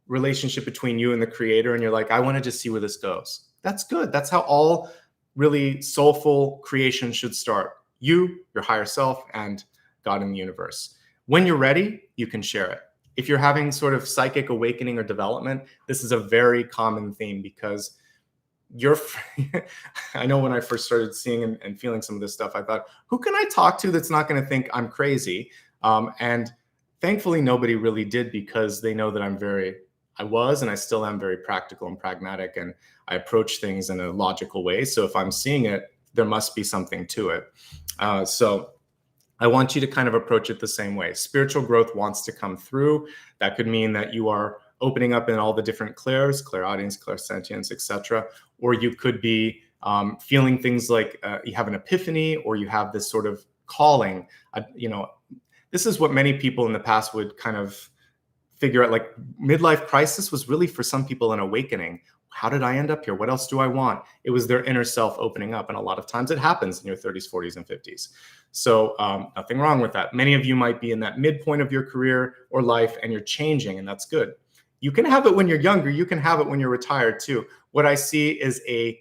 relationship between you and the creator, and you're like, I want to just see where this goes. That's good. That's how all really soulful creation should start. You, your higher self, and God in the universe. When you're ready, you can share it. If you're having sort of psychic awakening or development, this is a very common theme, because I know when I first started seeing and feeling some of this stuff, I thought, who can I talk to that's not going to think I'm crazy? And thankfully, nobody really did, because they know that I was and I still am very practical and pragmatic, and I approach things in a logical way. So if I'm seeing it, there must be something to it. So I want you to kind of approach it the same way. Spiritual growth wants to come through. That could mean that you are opening up in all the different clairs, clairaudience, clairsentience, etc. Or you could be feeling things like you have an epiphany, or you have this sort of calling. This is what many people in the past would kind of figure out. Like, midlife crisis was really for some people an awakening. How did I end up here? What else do I want? It was their inner self opening up. And a lot of times it happens in your 30s, 40s, and 50s. So nothing wrong with that. Many of you might be in that midpoint of your career or life, and you're changing, and that's good. You can have it when you're younger. You can have it when you're retired too. What I see is a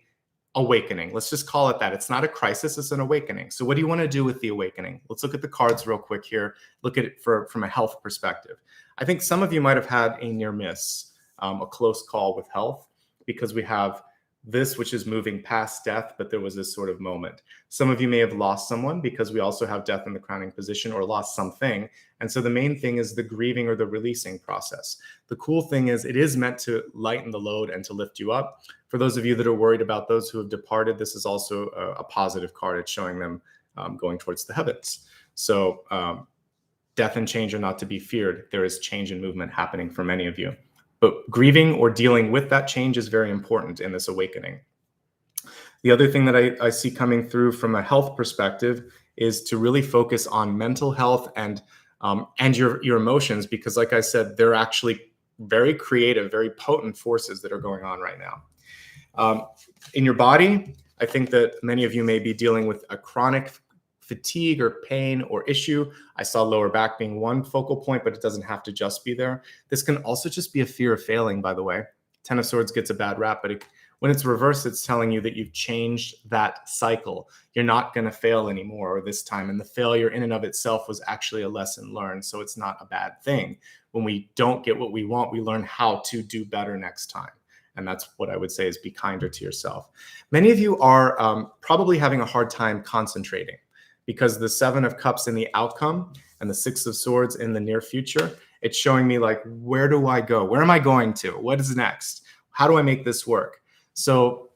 awakening. Let's just call it that. It's not a crisis, it's an awakening. So what do you want to do with the awakening? Let's look at the cards real quick here. Look at it from a health perspective. I think some of you might have had a near miss, a close call with health, because we have this which is moving past death, but there was this sort of moment. Some of you may have lost someone, because we also have death in the crowning position, or lost something. And so the main thing is the grieving or the releasing process. The cool thing is it is meant to lighten the load and to lift you up. For those of you that are worried about those who have departed, this is also a positive card. It's showing them going towards the heavens. So death and change are not to be feared. There is change and movement happening for many of you. But grieving or dealing with that change is very important in this awakening. The other thing that I see coming through from a health perspective is to really focus on mental health and your emotions, because like I said, they're actually very creative, very potent forces that are going on right now. In your body, I think that many of you may be dealing with a chronic fatigue or pain or issue. I saw lower back being one focal point, but it doesn't have to just be there. This can also just be a fear of failing, by the way. Ten of Swords gets a bad rap, but when it's reversed, it's telling you that you've changed that cycle. You're not going to fail anymore, or this time. And the failure in and of itself was actually a lesson learned. So it's not a bad thing. When we don't get what we want, we learn how to do better next time. And that's what I would say is be kinder to yourself. Many of you are probably having a hard time concentrating, because the Seven of Cups in the outcome and the Six of Swords in the near future, it's showing me like, where do I go? Where am I going to? What is next? How do I make this work? So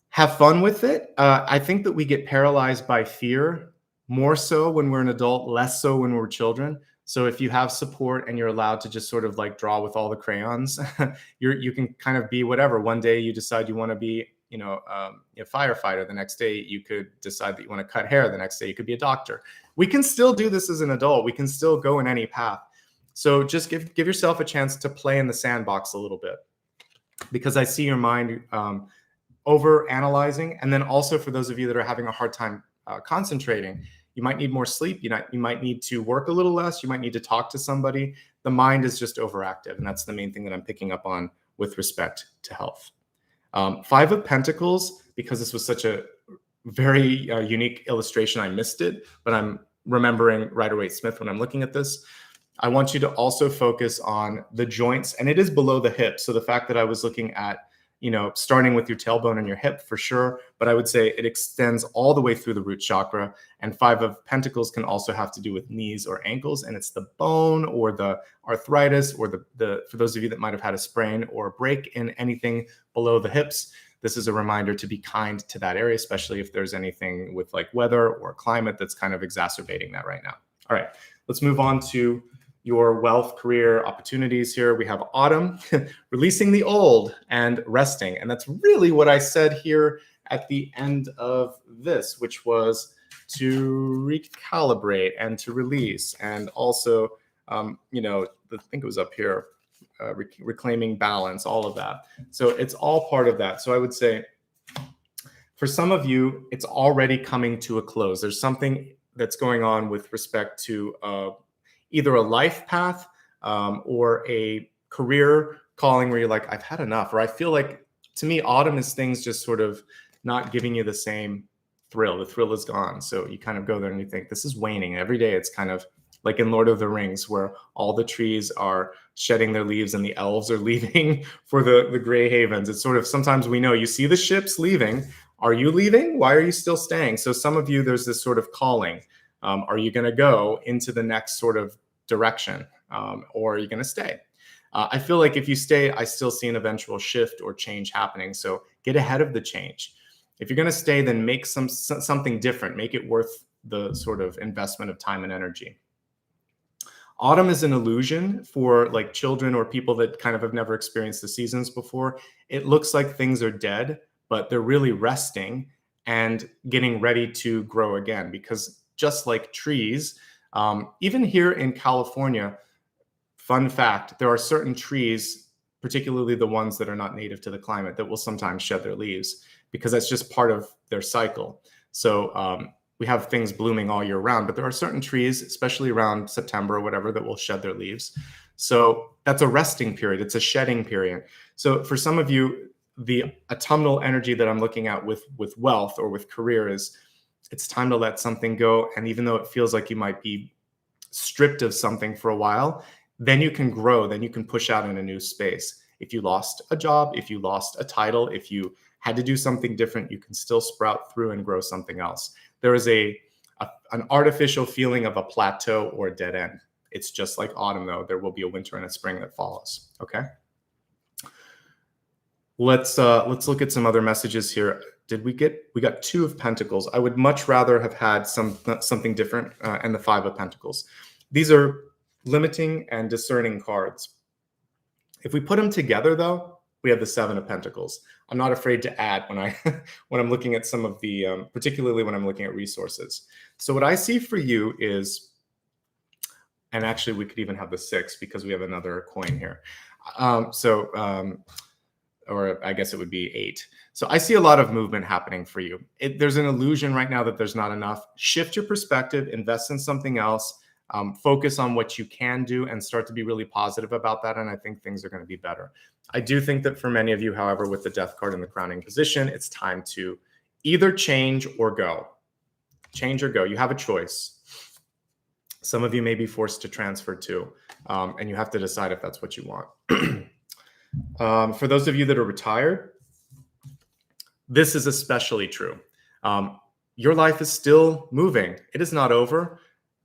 have fun with it. I think that we get paralyzed by fear, more so when we're an adult, less so when we're children. So if you have support and you're allowed to just sort of like draw with all the crayons, you can kind of be whatever. One day you decide you want to be a firefighter. The next day you could decide that you want to cut hair. The next day you could be a doctor. We can still do this as an adult. We can still go in any path. So just give yourself a chance to play in the sandbox a little bit, because I see your mind over analyzing. And then also for those of you that are having a hard time concentrating, you might need more sleep. You might need to work a little less. You might need to talk to somebody. The mind is just overactive. And that's the main thing that I'm picking up on with respect to health. Five of Pentacles, because this was such a very unique illustration, I missed it, but I'm remembering Rider-Waite-Smith when I'm looking at this. I want you to also focus on the joints, and it is below the hip. So the fact that I was looking at, starting with your tailbone and your hip for sure, but I would say it extends all the way through the root chakra. And Five of Pentacles can also have to do with knees or ankles, and it's the bone or the arthritis or the for those of you that might have had a sprain or a break in anything below the hips. This is a reminder to be kind to that area, especially if there's anything with like weather or climate that's kind of exacerbating that right now. All right, let's move on to your wealth, career, opportunities here. We have autumn, releasing the old and resting. And that's really what I said here at the end of this, which was to recalibrate and to release. And also, I think it was up here, reclaiming balance, all of that. So it's all part of that. So I would say for some of you, it's already coming to a close. There's something that's going on with respect to either a life path or a career calling where you're like, I've had enough. Or I feel like, to me, autumn is things just sort of not giving you the same thrill. The thrill is gone. So you kind of go there and you think, this is waning. Every day it's kind of like in Lord of the Rings, where all the trees are shedding their leaves and the elves are leaving for the Grey Havens. It's sort of, sometimes we know, you see the ships leaving. Are you leaving? Why are you still staying? So some of you, there's this sort of calling. Are you going to go into the next sort of direction, or are you going to stay? I feel like if you stay, I still see an eventual shift or change happening. So get ahead of the change. If you're going to stay, then make something different. Make it worth the sort of investment of time and energy. Autumn is an illusion for like children or people that kind of have never experienced the seasons before. It looks like things are dead, but they're really resting and getting ready to grow again, because just like trees, even here in California, fun fact, there are certain trees, particularly the ones that are not native to the climate, that will sometimes shed their leaves, because that's just part of their cycle. So we have things blooming all year round, but there are certain trees, especially around September or whatever, that will shed their leaves. So that's a resting period. It's a shedding period. So for some of you, the autumnal energy that I'm looking at with wealth or with career is, it's time to let something go. And even though it feels like you might be stripped of something for a while, then you can grow, then you can push out in a new space. If you lost a job, if you lost a title, if you had to do something different, you can still sprout through and grow something else. There is an artificial feeling of a plateau or a dead end. It's just like autumn, though. There will be a winter and a spring that follows. Okay. Let's look at some other messages here. We got 2 of Pentacles. I would much rather have had something different, and the 5 of Pentacles. These are limiting and discerning cards. If we put them together, though, we have the 7 of Pentacles. I'm not afraid to add when I when I'm looking at some of the, particularly when I'm looking at resources. So what I see for you is, and actually we could even have the 6 because we have another coin here. Or I guess it would be 8. So I see a lot of movement happening for you. There's an illusion right now that there's not enough. Shift your perspective, invest in something else, focus on what you can do, and start to be really positive about that. And I think things are going to be better. I do think that for many of you, however, with the Death card in the crowning position, it's time to either change or go. Change or go. You have a choice. Some of you may be forced to transfer too, and you have to decide if that's what you want. For those of you that are retired, this is especially true. Your life is still moving. It is not over.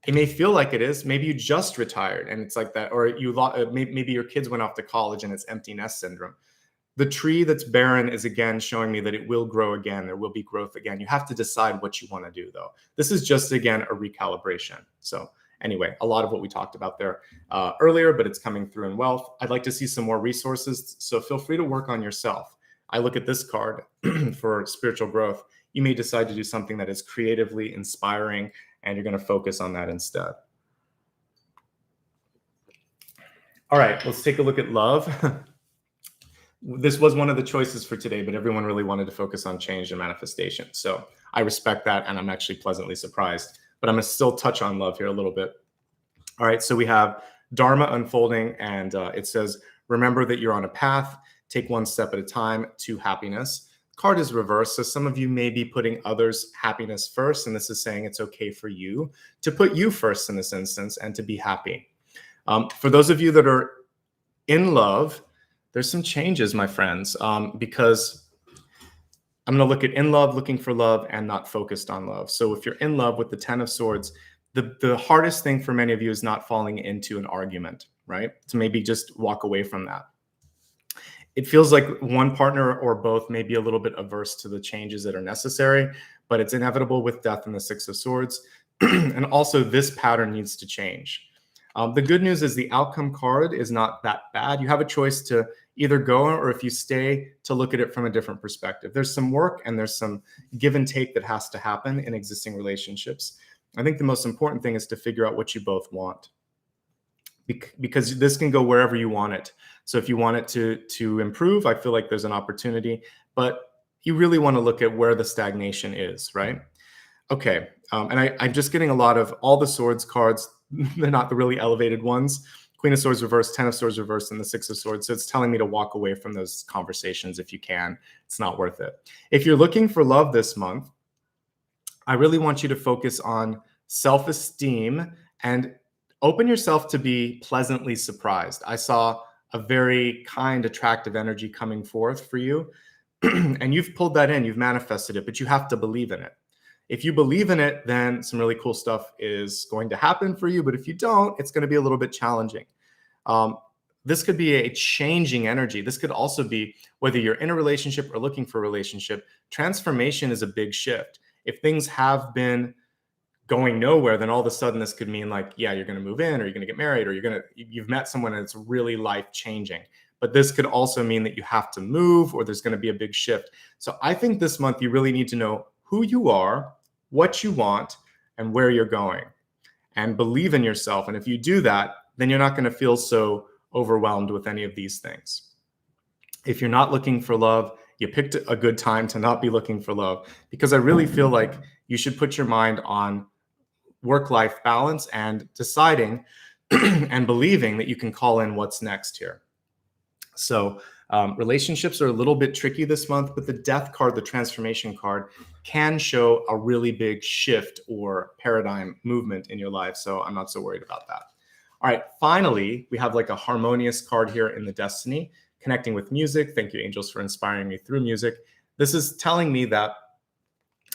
It may feel like it is. Maybe you just retired and it's like that, or maybe your kids went off to college and it's empty nest syndrome. The tree that's barren is again showing me that it will grow again. There will be growth again. You have to decide what you want to do, though. This is just, again, a recalibration. So anyway, a lot of what we talked about there earlier, but it's coming through in wealth. I'd like to see some more resources, so feel free to work on yourself. I look at this card for spiritual growth. You may decide to do something that is creatively inspiring, and you're going to focus on that instead. All right, let's take a look at love. This was one of the choices for today, but everyone really wanted to focus on change and manifestation. So I respect that, and I'm actually pleasantly surprised. But I'm going to still touch on love here a little bit. All right, so we have Dharma unfolding, and it says, remember that you're on a path. Take one step at a time to happiness. Card is reversed, so some of you may be putting others' happiness first, and this is saying it's okay for you to put you first in this instance and to be happy. For those of you that are in love, there's some changes, my friends, because I'm going to look at in love, looking for love, and not focused on love. So if you're in love with the 10 of Swords, the hardest thing for many of you is not falling into an argument, right? To maybe just walk away from that. It feels like one partner or both may be a little bit averse to the changes that are necessary, but it's inevitable with death and the 6 of Swords. And also this pattern needs to change. The good news is the outcome card is not that bad. You have a choice to either go, or if you stay, to look at it from a different perspective. There's some work and there's some give and take that has to happen in existing relationships. I think the most important thing is to figure out what you both want, because this can go wherever you want it. So if you want it to improve, I feel like there's an opportunity, but you really want to look at where the stagnation is, right? Okay, and I'm just getting a lot of all the Swords cards. They're not the really elevated ones. Queen of Swords reversed, 10 of Swords reversed, and the 6 of Swords. So it's telling me to walk away from those conversations if you can. It's not worth it. If you're looking for love this month, I really want you to focus on self-esteem and open yourself to be pleasantly surprised. I saw a very kind, attractive energy coming forth for you, and you've pulled that in, you've manifested it, but you have to believe in it. If you believe in it, then some really cool stuff is going to happen for you. But if you don't, it's going to be a little bit challenging. This could be a changing energy. This could also be whether you're in a relationship or looking for a relationship. Transformation is a big shift. If things have been going nowhere, then all of a sudden this could mean like, yeah, you're going to move in, or you're going to get married, or you've met someone and it's really life changing. But this could also mean that you have to move, or there's going to be a big shift. So I think this month you really need to know who you are, what you want, and where you're going, and believe in yourself. And if you do that, then you're not going to feel so overwhelmed with any of these things. If you're not looking for love, you picked a good time to not be looking for love, because I really feel like you should put your mind on work-life balance and deciding and believing that you can call in what's next here. So relationships are a little bit tricky this month, but the Death card, the transformation card, can show a really big shift or paradigm movement in your life. So I'm not so worried about that. All right, finally, we have like a harmonious card here in the Destiny. connecting with music. Thank you, angels, for inspiring me through music. This is telling me that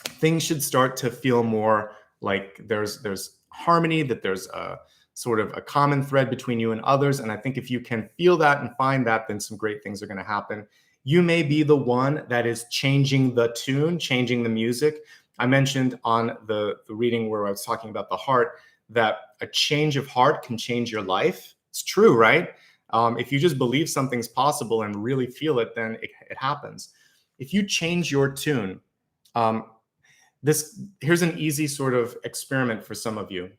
things should start to feel more like there's harmony, that there's a sort of a common thread between you and others. And I think if you can feel that and find that, then some great things are going to happen. You may be the one that is changing the tune, changing the music. I mentioned on the reading where I was talking about the heart, that a change of heart can change your life. It's true, right? If you just believe something's possible and really feel it, then it happens. If you change your tune, here's an easy sort of experiment for some of you.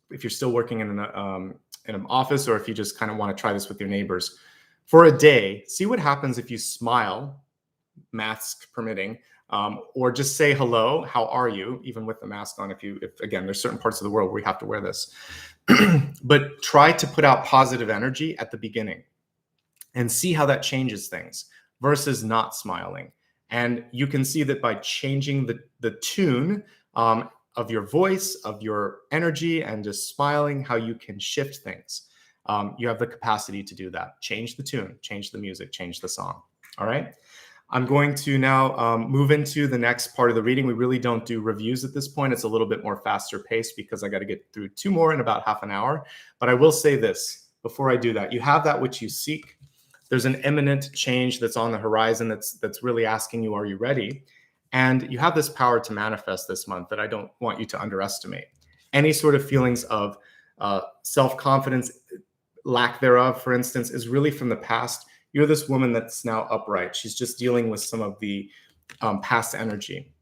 If you're still working in an office, or if you just kind of want to try this with your neighbors, for a day, see what happens if you smile, mask permitting, or just say hello, how are you, even with the mask on. If again, there's certain parts of the world where we have to wear this, but try to put out positive energy at the beginning and see how that changes things versus not smiling. And you can see that by changing the tune of your voice, of your energy, and just smiling, how you can shift things. You have the capacity to do that. Change the tune, change the music, change the song. All right. I'm going to now move into the next part of the reading. We really don't do reviews at this point. It's a little bit more faster paced because I got to get through 2 more in about half an hour. But I will say this before I do that. You have that which you seek. There's an imminent change that's on the horizon that's really asking you, are you ready? And you have this power to manifest this month that I don't want you to underestimate. Any sort of feelings of self-confidence, lack thereof, for instance, is really from the past. You're this woman that's now upright. She's just dealing with some of the past energy.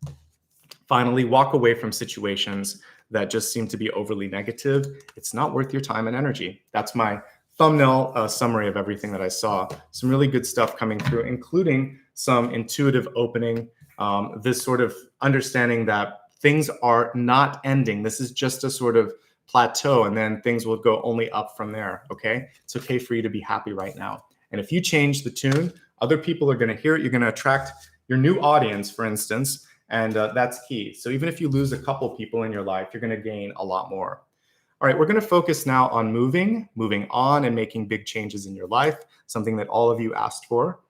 Finally, walk away from situations that just seem to be overly negative. It's not worth your time and energy. That's my thumbnail summary of everything that I saw. Some really good stuff coming through, including some intuitive opening, this sort of understanding that things are not ending. This is just a sort of plateau, and then things will go only up from there, okay? It's okay for you to be happy right now. And if you change the tune, other people are going to hear it. You're going to attract your new audience, for instance, and that's key. So even if you lose a couple people in your life, you're going to gain a lot more. All right, we're going to focus now on moving on and making big changes in your life, something that all of you asked for.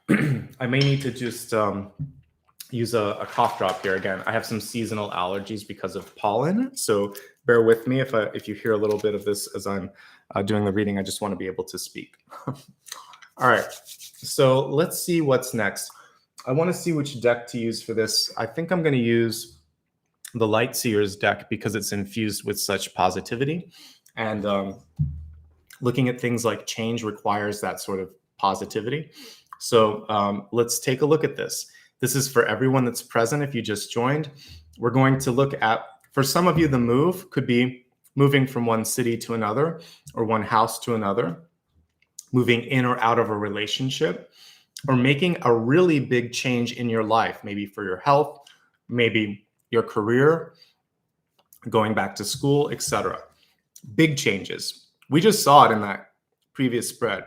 I may need to just use a cough drop here again. I have some seasonal allergies because of pollen, so bear with me if you hear a little bit of this as I'm doing the reading. I just want to be able to speak. All right, so let's see what's next. I want to see which deck to use for this. I think I'm going to use the Light Seers deck because it's infused with such positivity, and looking at things like change requires that sort of positivity. So let's take a look at this. This is for everyone that's present. If you just joined, we're going to look at, for some of you, the move could be moving from one city to another or one house to another, moving in or out of a relationship, or making a really big change in your life, maybe for your health, maybe your career, going back to school, etc. Big changes. We just saw it in that previous spread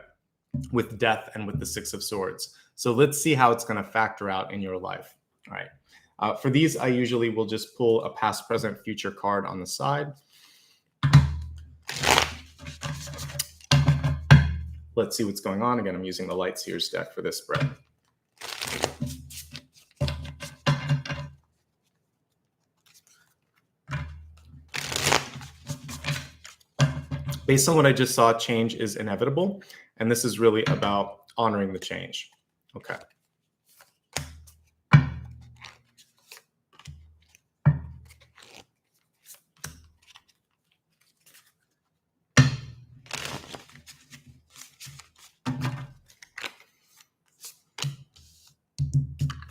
with death and with the Six of Swords. So let's see how it's going to factor out in your life. All right. For these, I usually will just pull a past, present, future card on the side. Let's see what's going on. Again, I'm using the Light Seers deck for this spread. Based on what I just saw, change is inevitable. And this is really about honoring the change. Okay.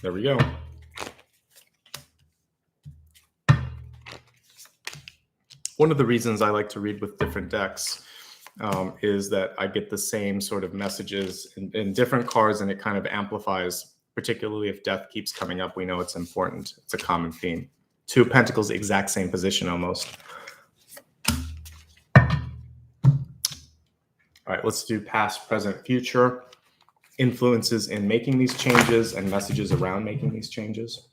There we go. One of the reasons I like to read with different decks is that I get the same sort of messages in different cards, and it kind of amplifies, particularly if death keeps coming up. We know it's important. It's a common theme. Two of Pentacles, exact same position almost. All right, let's do past, present, future. Influences in making these changes and messages around making these changes.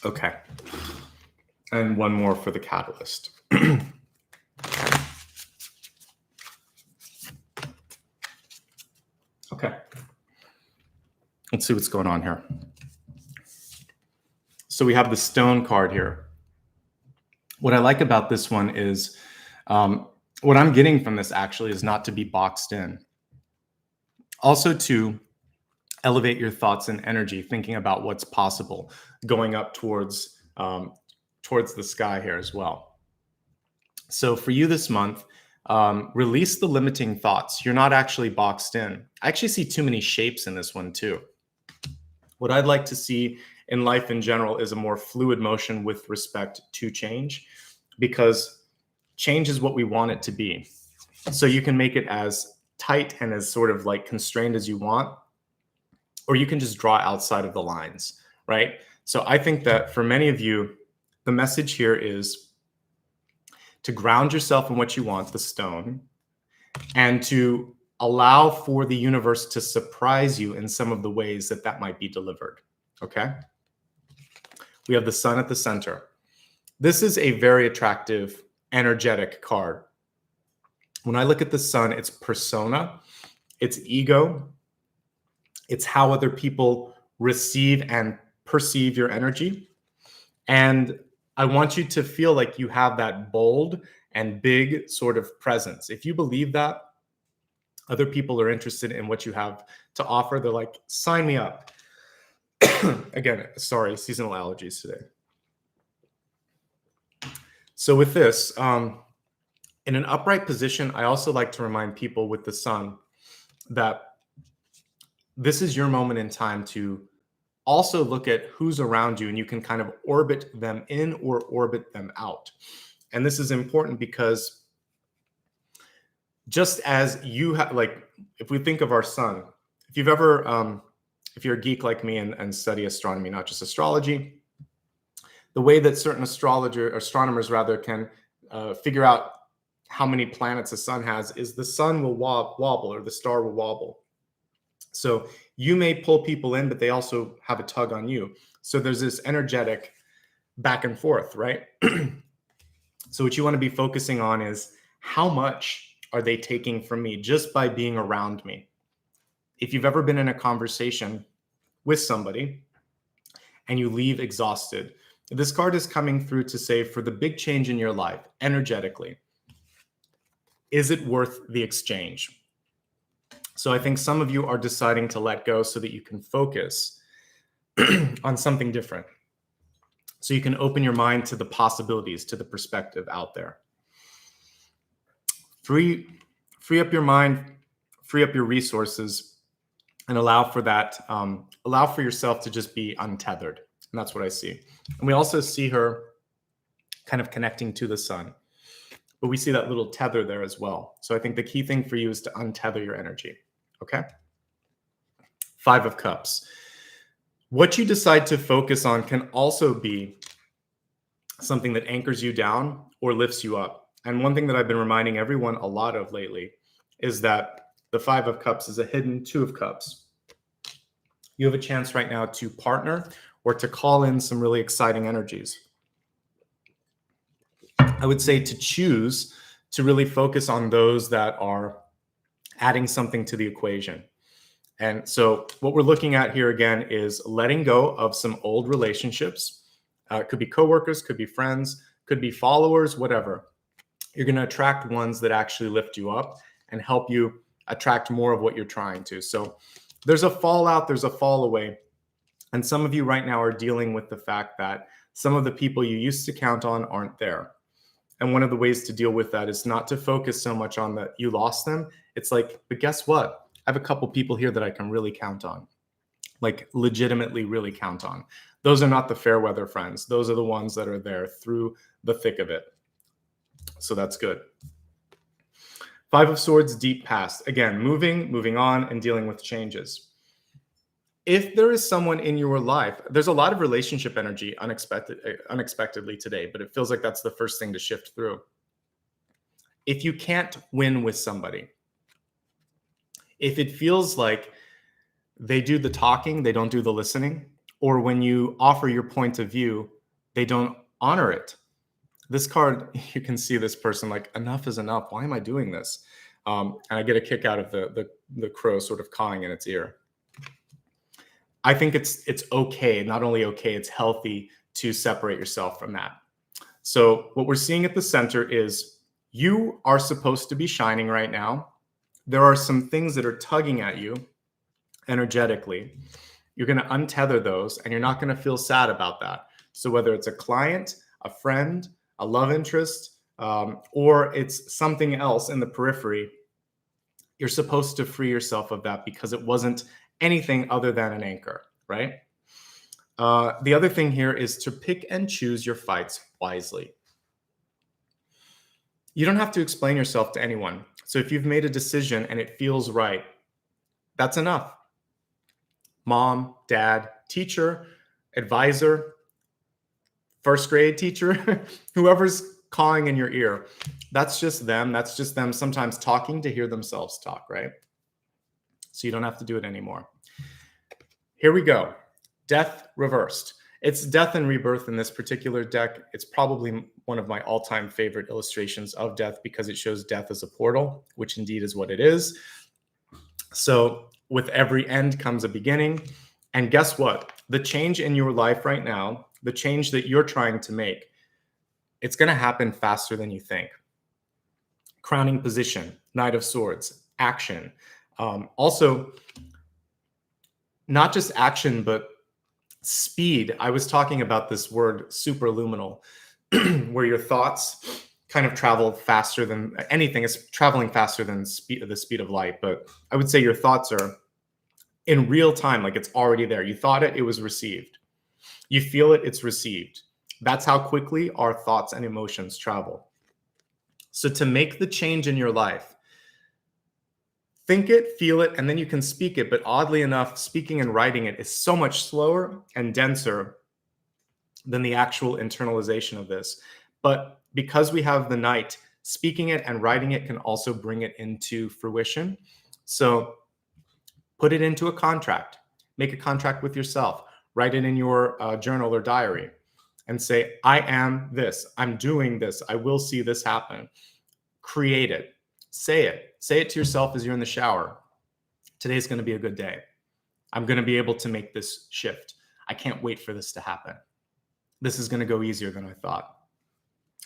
Okay. And one more for the catalyst. Okay. Let's see what's going on here. So we have the stone card here. What I like about this one is what I'm getting from this actually is not to be boxed in. Also to elevate your thoughts and energy, thinking about what's possible, going up towards the sky here as well. So for you this month, release the limiting thoughts. You're not actually boxed in. I actually see too many shapes in this one too. What I'd like to see in life in general is a more fluid motion with respect to change, because change is what we want it to be. So you can make it as tight and as sort of like constrained as you want, or you can just draw outside of the lines, right? So I think that for many of you, the message here is to ground yourself in what you want, the stone, and to allow for the universe to surprise you in some of the ways that that might be delivered, okay? We have the sun at the center. This is a very attractive, energetic card. When I look at the sun, it's persona, it's ego, it's how other people receive and perceive your energy. And I want you to feel like you have that bold and big sort of presence. If you believe that other people are interested in what you have to offer, they're like, sign me up. Again, sorry, seasonal allergies today. So with this, in an upright position, I also like to remind people with the sun that this is your moment in time to also look at who's around you, and you can kind of orbit them in or orbit them out. And this is important because just as you have, like, if we think of our sun, if you've ever, if you're a geek like me and study astronomy, not just astrology, the way that certain astronomers rather can figure out how many planets the sun has is the sun will wobble, or the star will wobble. So you may pull people in, but they also have a tug on you. So there's this energetic back and forth, right? So what you want to be focusing on is how much are they taking from me just by being around me? If you've ever been in a conversation with somebody and you leave exhausted, this card is coming through to say, for the big change in your life, energetically, is it worth the exchange? So I think some of you are deciding to let go so that you can focus on something different. So you can open your mind to the possibilities, to the perspective out there. Free up your mind, free up your resources, and allow for that, allow for yourself to just be untethered. And that's what I see. And we also see her kind of connecting to the sun, but we see that little tether there as well. So I think the key thing for you is to untether your energy. Okay. 5 of Cups. What you decide to focus on can also be something that anchors you down or lifts you up. And one thing that I've been reminding everyone a lot of lately is that the 5 of Cups is a hidden 2 of Cups. You have a chance right now to partner or to call in some really exciting energies. I would say to choose to really focus on those that are adding something to the equation. And so what we're looking at here again is letting go of some old relationships. It could be coworkers, could be friends, could be followers, whatever. You're going to attract ones that actually lift you up and help you attract more of what you're trying to. So there's a fallout, there's a fall away. And some of you right now are dealing with the fact that some of the people you used to count on aren't there. And one of the ways to deal with that is not to focus so much on that you lost them. It's like, but guess what? I have a couple people here that I can really count on, like legitimately really count on. Those are not the fair weather friends. Those are the ones that are there through the thick of it. So that's good. 5 of Swords, deep past. Again, moving on and dealing with changes. If there is someone in your life, there's a lot of relationship energy unexpectedly today, but it feels like that's the first thing to shift through. If you can't win with somebody, if it feels like they do the talking, they don't do the listening, or when you offer your point of view, they don't honor it. This card, you can see this person like, enough is enough. Why am I doing this? And I get a kick out of the crow sort of cawing in its ear. I think it's okay, not only okay, it's healthy to separate yourself from that. So what we're seeing at the center is you are supposed to be shining right now. There are some things that are tugging at you energetically. You're going to untether those, and you're not going to feel sad about that. So whether it's a client, a friend, a love interest, or it's something else in the periphery, you're supposed to free yourself of that because it wasn't anything other than an anchor, right? The other thing here is to pick and choose your fights wisely. You don't have to explain yourself to anyone. So if you've made a decision and it feels right, that's enough. Mom, dad, teacher, advisor, first grade teacher, whoever's calling in your ear, that's just them. That's just them sometimes talking to hear themselves talk, right? So you don't have to do it anymore. Here we go. Death reversed. It's death and rebirth in this particular deck. It's probably one of my all-time favorite illustrations of death because it shows death as a portal, which indeed is what it is. So with every end comes a beginning. And guess what? The change in your life right now, the change that you're trying to make, it's going to happen faster than you think. Crowning position, Knight of Swords, action. Also, not just action, but speed. I was talking about this word superluminal, where your thoughts kind of travel faster than anything. It's traveling faster than the speed of light. But I would say your thoughts are in real time, like it's already there. You thought it, it was received. You feel it, it's received. That's how quickly our thoughts and emotions travel. So to make the change in your life, think it, feel it, and then you can speak it. But oddly enough, speaking and writing it is so much slower and denser than the actual internalization of this. But because we have the Knight, speaking it and writing it can also bring it into fruition. So put it into a contract. Make a contract with yourself. Write it in your journal or diary and say, I am this. I'm doing this. I will see this happen. Create it. Say it. Say it to yourself as you're in the shower. Today's going to be a good day. I'm going to be able to make this shift. I can't wait for this to happen. This is going to go easier than I thought.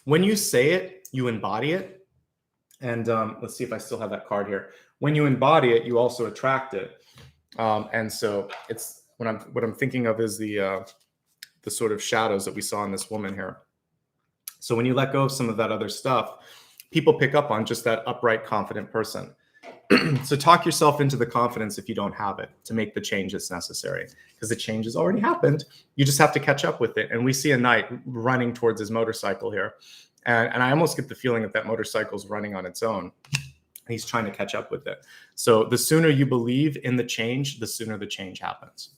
When you say it, you embody it. And let's see if I still have that card here. When you embody it, you also attract it. And so it's what I'm thinking of is the sort of shadows that we saw in this woman here. So when you let go of some of that other stuff, people pick up on just that upright, confident person. So talk yourself into the confidence if you don't have it to make the change that's necessary, because the change has already happened. You just have to catch up with it. And we see a knight running towards his motorcycle here. And I almost get the feeling that motorcycle is running on its own. He's trying to catch up with it. So the sooner you believe in the change, the sooner the change happens.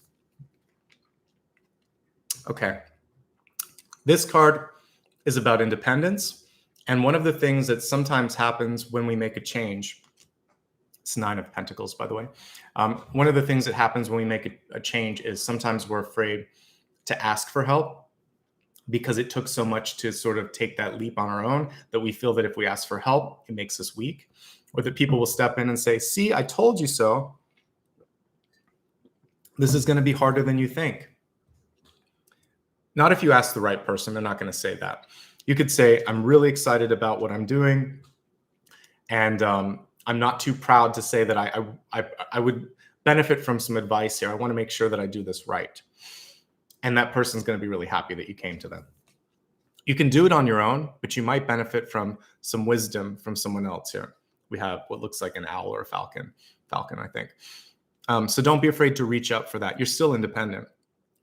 Okay. This card is about independence. And one of the things that sometimes happens when we make a change, it's 9 of Pentacles, by the way. One of the things that happens when we make a change is sometimes we're afraid to ask for help because it took so much to sort of take that leap on our own that we feel that if we ask for help, it makes us weak, or that people will step in and say, see, I told you so. This is going to be harder than you think. Not if you ask the right person, they're not going to say that. You could say, I'm really excited about what I'm doing. And I'm not too proud to say that I would benefit from some advice here. I want to make sure that I do this right. And that person's going to be really happy that you came to them. You can do it on your own, but you might benefit from some wisdom from someone else here. We have what looks like an owl or a falcon, I think. So don't be afraid to reach up for that. You're still independent.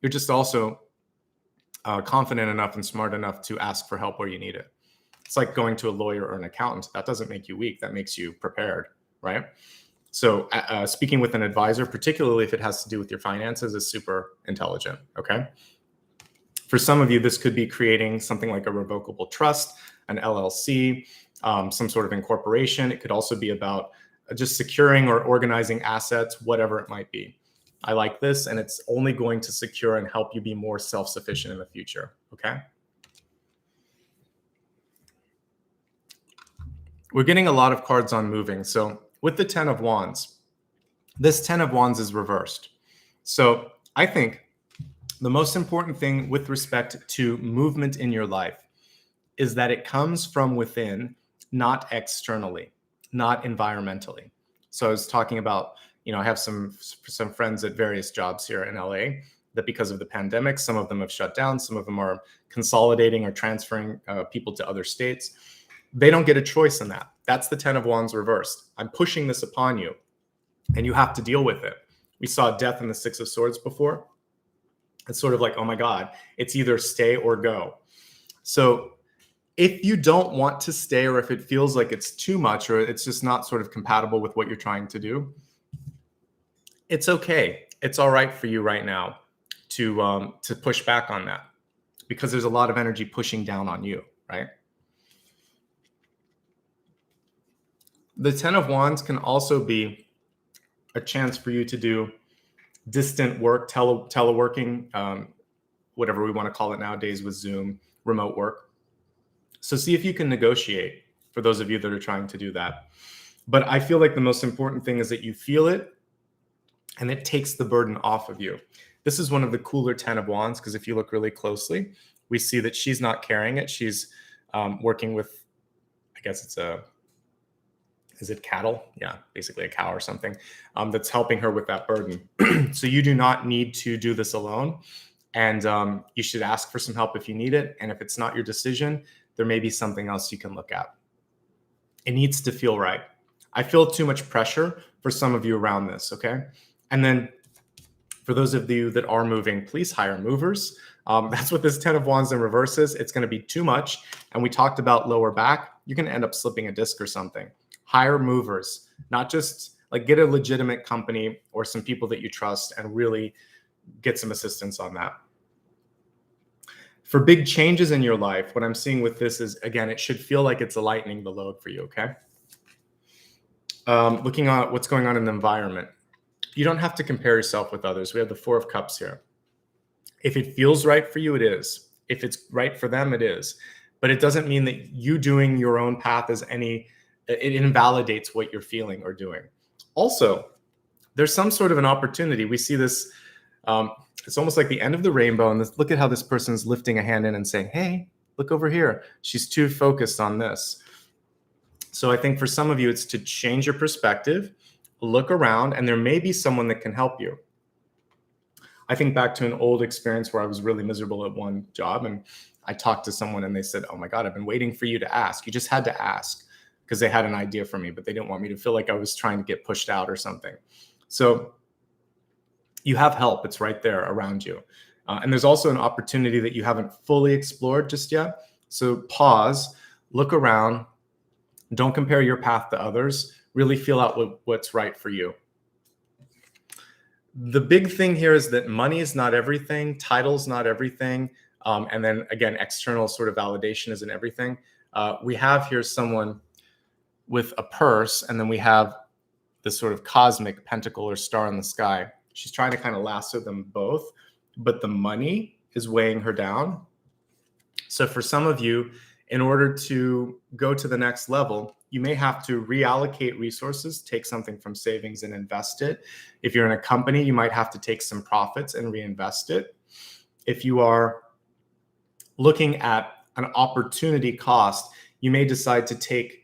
You're just also confident enough and smart enough to ask for help where you need it. It's like going to a lawyer or an accountant. That doesn't make you weak. That makes you prepared, right? So speaking with an advisor, particularly if it has to do with your finances, is super intelligent, okay? For some of you, this could be creating something like a revocable trust, an LLC, some sort of incorporation. It could also be about just securing or organizing assets, whatever it might be. I like this, and it's only going to secure and help you be more self-sufficient in the future, okay? We're getting a lot of cards on moving. So with the 10 of Wands, this 10 of Wands is reversed. So I think the most important thing with respect to movement in your life is that it comes from within, not externally, not environmentally. So I was talking about, I have some friends at various jobs here in LA that because of the pandemic, some of them have shut down, some of them are consolidating or transferring people to other states. They don't get a choice in that. That's the 10 of Wands reversed. I'm pushing this upon you, and you have to deal with it. We saw death in the 6 of Swords before. It's sort of like, oh my God, it's either stay or go. So if you don't want to stay, or if it feels like it's too much, or it's just not sort of compatible with what you're trying to do, it's okay. It's all right for you right now to push back on that, because there's a lot of energy pushing down on you, right? The 10 of Wands can also be a chance for you to do distant work, teleworking, whatever we want to call it nowadays with Zoom, remote work. So see if you can negotiate for those of you that are trying to do that. But I feel like the most important thing is that you feel it and it takes the burden off of you. This is one of the cooler 10 of Wands, because if you look really closely, we see that she's not carrying it. She's working with, I guess it's is it cattle? Yeah, basically a cow or something that's helping her with that burden. So you do not need to do this alone. And you should ask for some help if you need it. And if it's not your decision, there may be something else you can look at. It needs to feel right. I feel too much pressure for some of you around this, okay? And then for those of you that are moving, please hire movers. That's what this 10 of Wands in reverse is. It's going to be too much. And we talked about lower back. You're going to end up slipping a disc or something. Hire movers, not just like get a legitimate company or some people that you trust and really get some assistance on that. For big changes in your life, what I'm seeing with this is, again, it should feel like it's lightening the load for you, okay? Looking at what's going on in the environment. You don't have to compare yourself with others. We have the 4 of Cups here. If it feels right for you, it is. If it's right for them, it is. But it doesn't mean that you doing your own path is it invalidates what you're feeling or doing. Also, there's some sort of an opportunity. We see this, it's almost like the end of the rainbow. And look at how this person's lifting a hand in and saying, hey, look over here. She's too focused on this. So I think for some of you, it's to change your perspective, look around, and there may be someone that can help you. I think back to an old experience where I was really miserable at one job, and I talked to someone and they said, oh my God, I've been waiting for you to ask. You just had to ask, because they had an idea for me, but they didn't want me to feel like I was trying to get pushed out or something. So you have help. It's right there around you. And there's also an opportunity that you haven't fully explored just yet. So pause, look around, don't compare your path to others, really feel out what's right for you. The big thing here is that money is not everything, title's not everything, and then again, external sort of validation isn't everything. We have here someone with a purse, and then we have this sort of cosmic pentacle or star in the sky. She's trying to kind of lasso them both, but the money is weighing her down. So for some of you, in order to go to the next level, you may have to reallocate resources, take something from savings and invest it. If you're in a company, you might have to take some profits and reinvest it. If you are looking at an opportunity cost, you may decide to take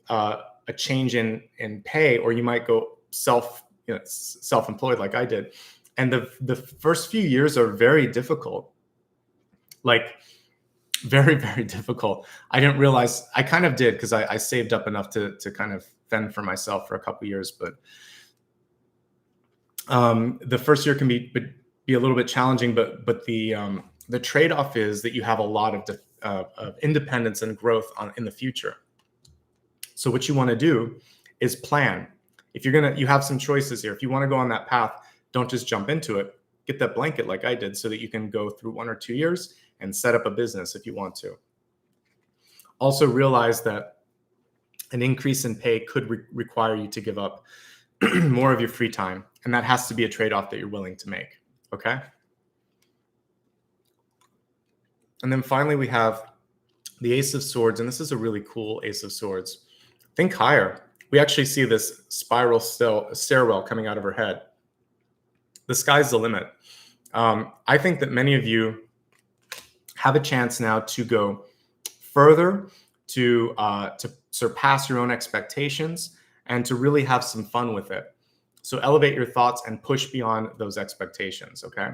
a change in pay, or you might go self-employed like I did. And the first few years are very difficult, like very, very difficult. I didn't realize, I kind of did, because I saved up enough to kind of fend for myself for a couple of years. But the first year can be a little bit challenging, but the trade-off is that you have a lot of independence and growth in the future. So what you want to do is plan. If you have some choices here. If you want to go on that path, don't just jump into it. Get that blanket like I did, so that you can go through 1 or 2 years and set up a business if you want to. Also realize that an increase in pay could require you to give up more of your free time. And that has to be a trade-off that you're willing to make. Okay. And then finally, we have the Ace of Swords. And this is a really cool Ace of Swords. Think higher. We actually see this spiral stairwell coming out of her head. The sky's the limit. I think that many of you have a chance now to go further, to surpass your own expectations, and to really have some fun with it. So elevate your thoughts and push beyond those expectations, okay?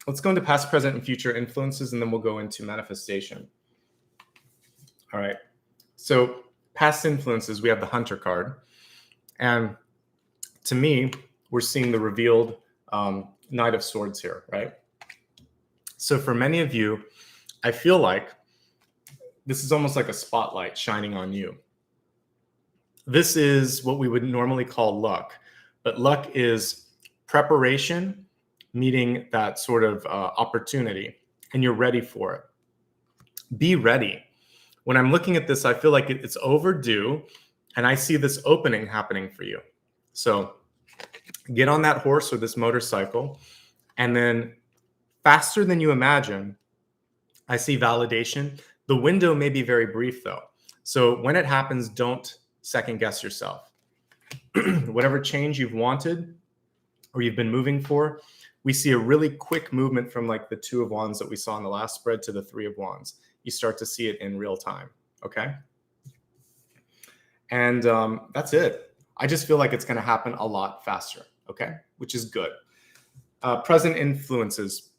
Let's go into past, present, and future influences, and then we'll go into manifestation. All right. So past influences, we have the Hunter card. And to me, we're seeing the revealed Knight of Swords here, right? So for many of you, I feel like this is almost like a spotlight shining on you. This is what we would normally call luck, but luck is preparation meeting that sort of opportunity, and you're ready for it. Be ready. When I'm looking at this, I feel like it's overdue, and I see this opening happening for you. So get on that horse or this motorcycle, and then faster than you imagine, I see validation. The window may be very brief, though. So when it happens, don't second guess yourself. Whatever change you've wanted or you've been moving for, we see a really quick movement from like the Two of Wands that we saw in the last spread to the Three of Wands. You start to see it in real time, okay? And that's it. I just feel like it's going to happen a lot faster, okay? Which is good. Present influences.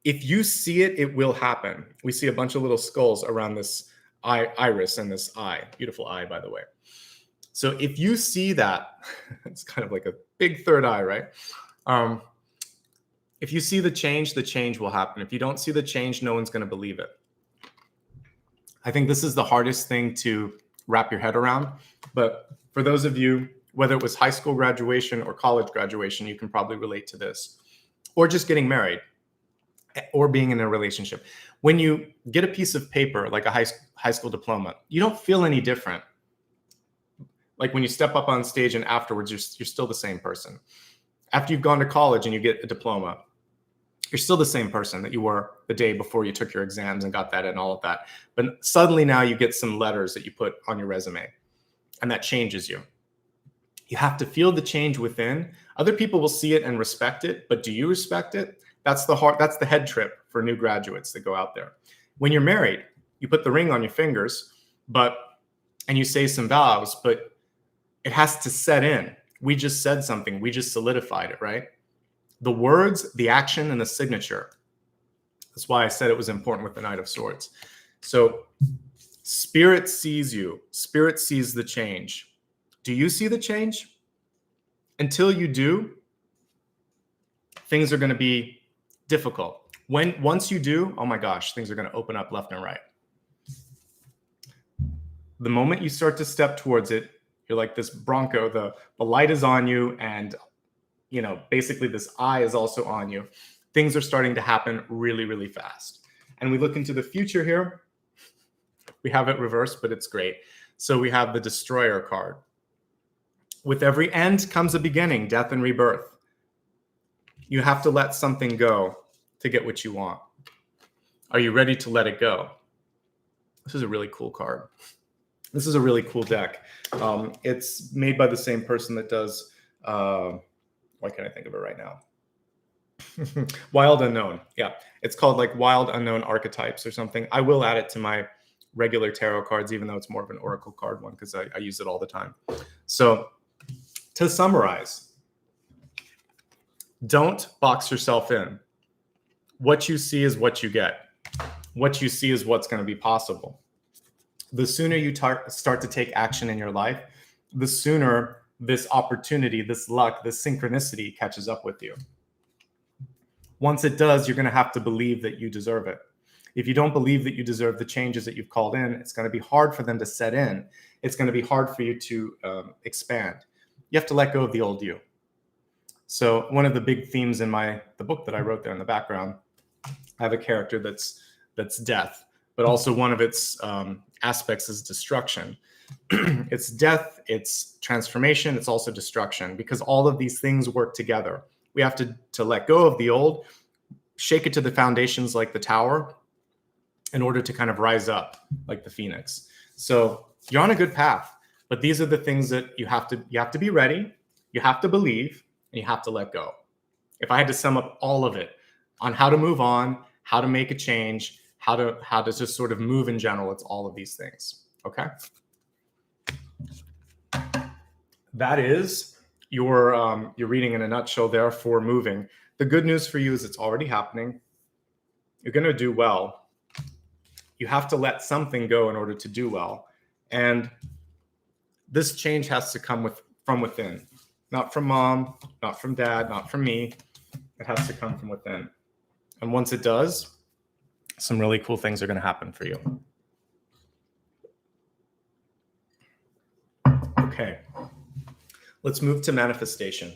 If you see it, it will happen. We see a bunch of little skulls around this iris and this eye. Beautiful eye, by the way. So if you see that, it's kind of like a big third eye, right? If you see the change will happen. If you don't see the change, no one's going to believe it. I think this is the hardest thing to wrap your head around. But for those of you, whether it was high school graduation or college graduation, you can probably relate to this. Or just getting married or being in a relationship. When you get a piece of paper, like a high school diploma, you don't feel any different. Like when you step up on stage and afterwards, you're still the same person. After you've gone to college and you get a diploma, you're still the same person that you were the day before you took your exams and got that and all of that. But suddenly now you get some letters that you put on your resume, and that changes you. You have to feel the change within. Other people will see it and respect it, but do you respect it? That's the head trip for new graduates that go out there. When you're married, you put the ring on your fingers, and you say some vows, but it has to set in. We just said something. We just solidified it, right? The words, the action, and the signature. That's why I said it was important with the Knight of Swords. So Spirit sees you. Spirit sees the change. Do you see the change? Until you do, things are going to be difficult. Once you do, oh my gosh, things are going to open up left and right. The moment you start to step towards it, you're like this Bronco, the light is on you, and basically this eye is also on you. Things are starting to happen really, really fast. And we look into the future here. We have it reversed, but it's great. So we have the Destroyer card. With every end comes a beginning, death and rebirth. You have to let something go to get what you want. Are you ready to let it go? This is a really cool card. This is a really cool deck. It's made by the same person that does, why can't I think of it right now? Wild Unknown. Yeah, it's called like Wild Unknown Archetypes or something. I will add it to my regular tarot cards, even though it's more of an oracle card one because I use it all the time. So to summarize, don't box yourself in. What you see is what you get. What you see is what's going to be possible. The sooner you start to take action in your life, the sooner this opportunity, this luck, this synchronicity catches up with you. Once it does, you're going to have to believe that you deserve it. If you don't believe that you deserve the changes that you've called in, it's going to be hard for them to set in. It's going to be hard for you to expand. You have to let go of the old you. So one of the big themes in the book that I wrote there in the background, I have a character that's death, but also one of its aspects is destruction. It's death, it's transformation, it's also destruction, because all of these things work together. We have to let go of the old, shake it to the foundations like the tower, in order to kind of rise up like the phoenix. So you're on a good path, but these are the things that you have to be ready, you have to believe, and you have to let go. If I had to sum up all of it on how to move on, how to make a change, how to just sort of move in general, it's all of these things. Okay. That is your reading in a nutshell there for moving. The good news for you is it's already happening. You're going to do well. You have to let something go in order to do well. And this change has to come from within, not from mom, not from dad, not from me. It has to come from within. And once it does, some really cool things are going to happen for you. Okay, let's move to manifestation.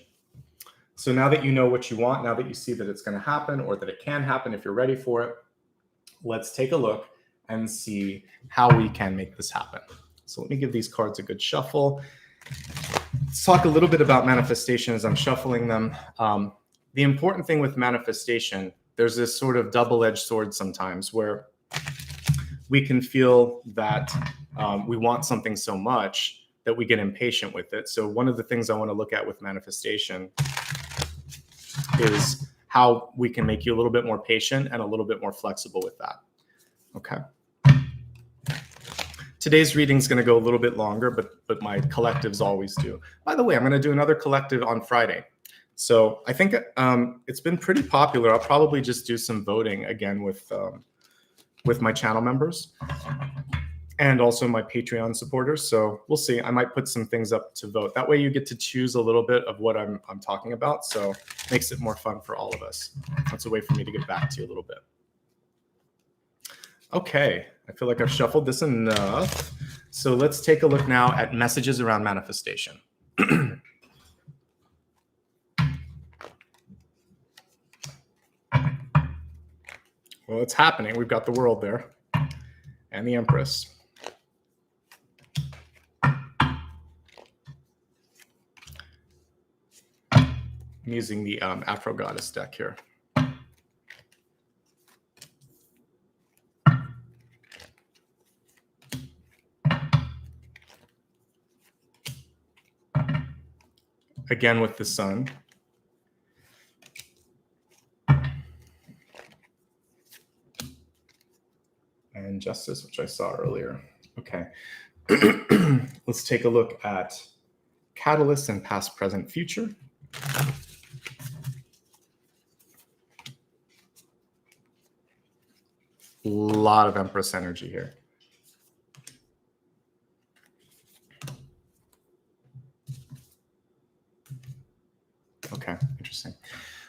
So now that you know what you want, now that you see that it's going to happen or that it can happen if you're ready for it, let's take a look and see how we can make this happen. So let me give these cards a good shuffle. Let's talk a little bit about manifestation as I'm shuffling them. The important thing with manifestation, there's this sort of double-edged sword sometimes where we can feel that we want something so much that we get impatient with it. So one of the things I want to look at with manifestation is how we can make you a little bit more patient and a little bit more flexible with that. Okay. Today's reading is going to go a little bit longer, but my collectives always do. By the way, I'm going to do another collective on Friday. So I think it's been pretty popular. I'll probably just do some voting again with my channel members and also my Patreon supporters. So we'll see. I might put some things up to vote. That way you get to choose a little bit of what I'm talking about. So it makes it more fun for all of us. That's a way for me to get back to you a little bit. Okay, I feel like I've shuffled this enough. So let's take a look now at messages around manifestation. Well, it's happening. We've got the world there and the Empress. I'm using the Afro Goddess deck here. Again with the sun. And justice, which I saw earlier. Okay. Let's take a look at catalysts and past, present, future. A lot of Empress energy here. Okay, interesting.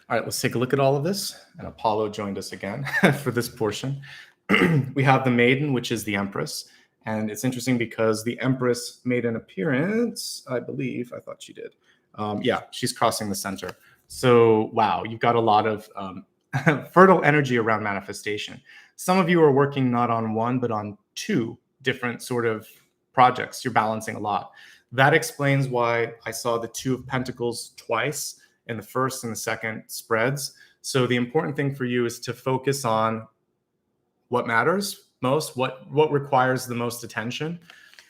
All right, let's take a look at all of this. And Apollo joined us again for this portion. We have the Maiden, which is the Empress. And it's interesting because the Empress made an appearance, I believe. I thought she did. Yeah, she's crossing the center. So, wow, you've got a lot of fertile energy around manifestation. Some of you are working not on one, but on two different sort of projects. You're balancing a lot. That explains why I saw the Two of Pentacles twice in the first and the second spreads. So the important thing for you is to focus on what matters most, what requires the most attention.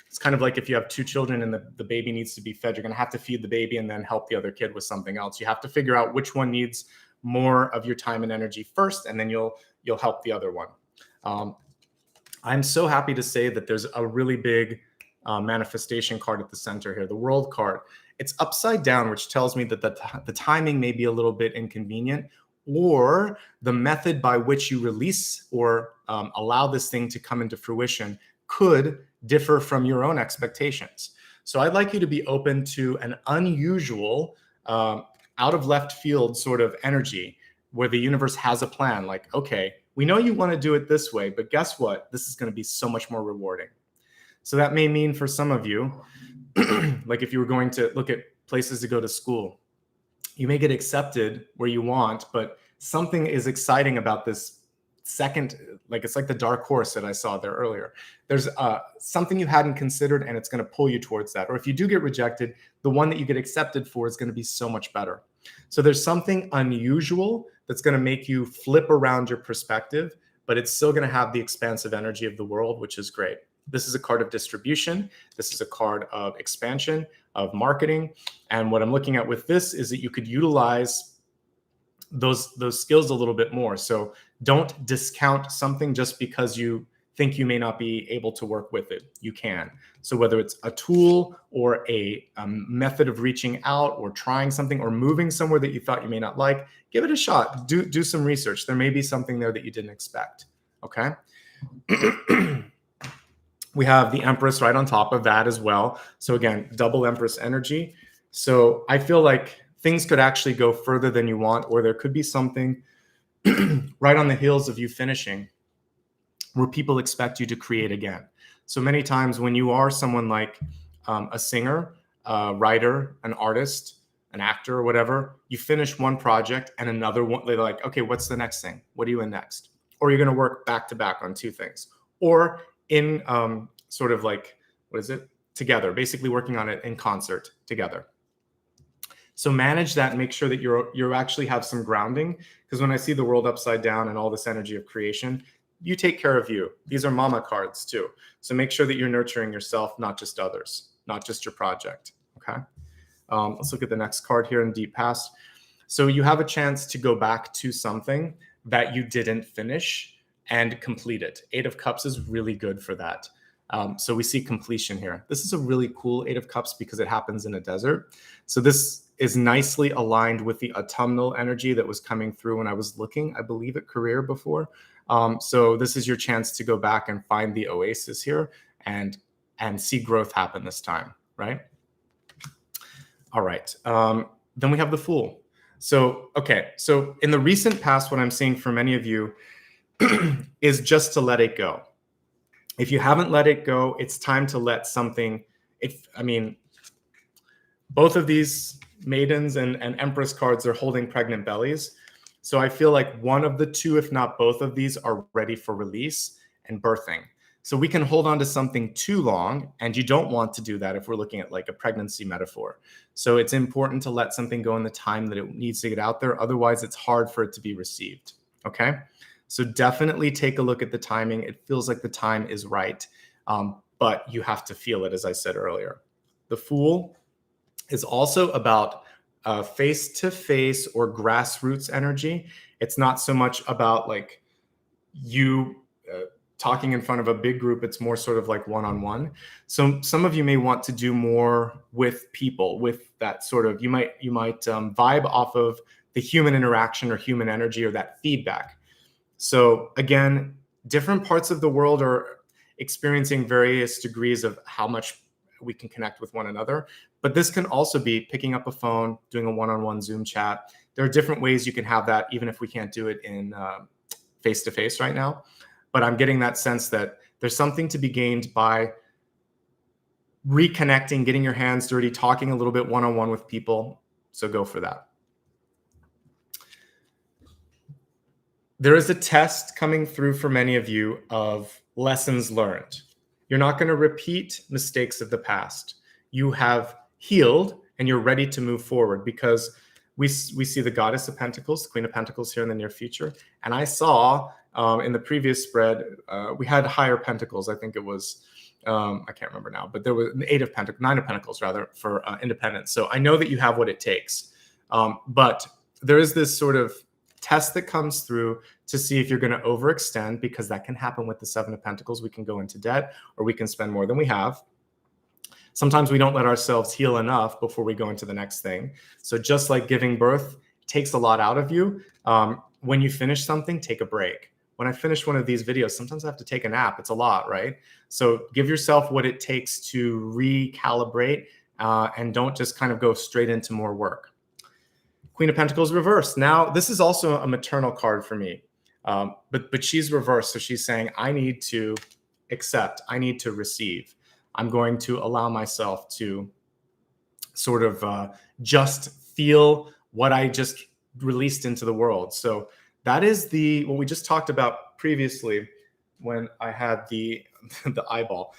It's kind of like if you have two children and the baby needs to be fed, you're going to have to feed the baby and then help the other kid with something else. You have to figure out which one needs more of your time and energy first, and then you'll help the other one. I'm so happy to say that there's a really big manifestation card at the center here, the World card. It's upside down, which tells me that the timing may be a little bit inconvenient, or the method by which you release or allow this thing to come into fruition could differ from your own expectations. So I'd like you to be open to an unusual, out of left field sort of energy where the universe has a plan. Like, okay, we know you want to do it this way, but guess what? This is going to be so much more rewarding. So that may mean for some of you, like if you were going to look at places to go to school, you may get accepted where you want, but something is exciting about this second, like it's like the dark horse that I saw there earlier. There's something you hadn't considered, and it's going to pull you towards that. Or if you do get rejected, the one that you get accepted for is going to be so much better. So there's something unusual that's going to make you flip around your perspective, but it's still going to have the expansive energy of the world, which is great. This is a card of distribution. This is a card of expansion, of marketing. And what I'm looking at with this is that you could utilize those skills a little bit more. So don't discount something just because you think you may not be able to work with it. You can. So whether it's a tool or a method of reaching out or trying something or moving somewhere that you thought you may not like, give it a shot. Do some research. There may be something there that you didn't expect. Okay. We have the Empress right on top of that as well. So again, double Empress energy. So I feel like things could actually go further than you want, or there could be something right on the heels of you finishing where people expect you to create again. So many times when you are someone like a singer, a writer, an artist, an actor or whatever, you finish one project and another one, they're like, okay, what's the next thing? What are you in next? Or you're going to work back to back on two things. Or in sort of like, what is it? Together, basically working on it in concert together. So manage that and make sure that you actually have some grounding. Because when I see the world upside down and all this energy of creation, you take care of you. These are mama cards too. So make sure that you're nurturing yourself, not just others, not just your project. Okay. Let's look at the next card here in Deep Past. So you have a chance to go back to something that you didn't finish and complete it. Eight of Cups is really good for that. So we see completion here. This is a really cool Eight of Cups because it happens in a desert. So this is nicely aligned with the autumnal energy that was coming through when I was looking, I believe, at career before. So this is your chance to go back and find the oasis here and see growth happen this time, right? All right. Then we have the Fool. So, okay. So in the recent past, what I'm seeing for many of you is just to let it go. If you haven't let it go, it's time to let something, both of these maidens and Empress cards are holding pregnant bellies. So I feel like one of the two, if not both of these, are ready for release and birthing. So we can hold on to something too long, and you don't want to do that if we're looking at like a pregnancy metaphor. So it's important to let something go in the time that it needs to get out there. Otherwise, it's hard for it to be received. Okay. So definitely take a look at the timing. It feels like the time is right, but you have to feel it, as I said earlier. The Fool is also about face-to-face or grassroots energy. It's not so much about like you talking in front of a big group. It's more sort of like one-on-one. So some of you may want to do more with people, with that sort of, you might vibe off of the human interaction or human energy or that feedback. So again, different parts of the world are experiencing various degrees of how much we can connect with one another. But this can also be picking up a phone, doing a one-on-one Zoom chat. There are different ways you can have that, even if we can't do it in face-to-face right now. But I'm getting that sense that there's something to be gained by reconnecting, getting your hands dirty, talking a little bit one-on-one with people. So go for that. There is a test coming through for many of you of lessons learned. You're not going to repeat mistakes of the past. You have healed and you're ready to move forward because we see the Goddess of Pentacles, the Queen of Pentacles here in the near future. And I saw in the previous spread, we had higher Pentacles. I think it was, I can't remember now, but there was an Nine of Pentacles rather for independence. So I know that you have what it takes. But there is this sort of test that comes through to see if you're going to overextend, because that can happen with the Seven of Pentacles. We can go into debt or we can spend more than we have. Sometimes we don't let ourselves heal enough before we go into the next thing. So just like giving birth takes a lot out of you, when you finish something, take a break. When I finish one of these videos, sometimes I have to take a nap. It's a lot, right? So give yourself what it takes to recalibrate and don't just kind of go straight into more work. Queen of Pentacles reversed. Now, this is also a maternal card for me, but she's reversed. So she's saying, I need to accept. I need to receive. I'm going to allow myself to sort of just feel what I just released into the world. So that is what we just talked about previously when I had the the eyeball.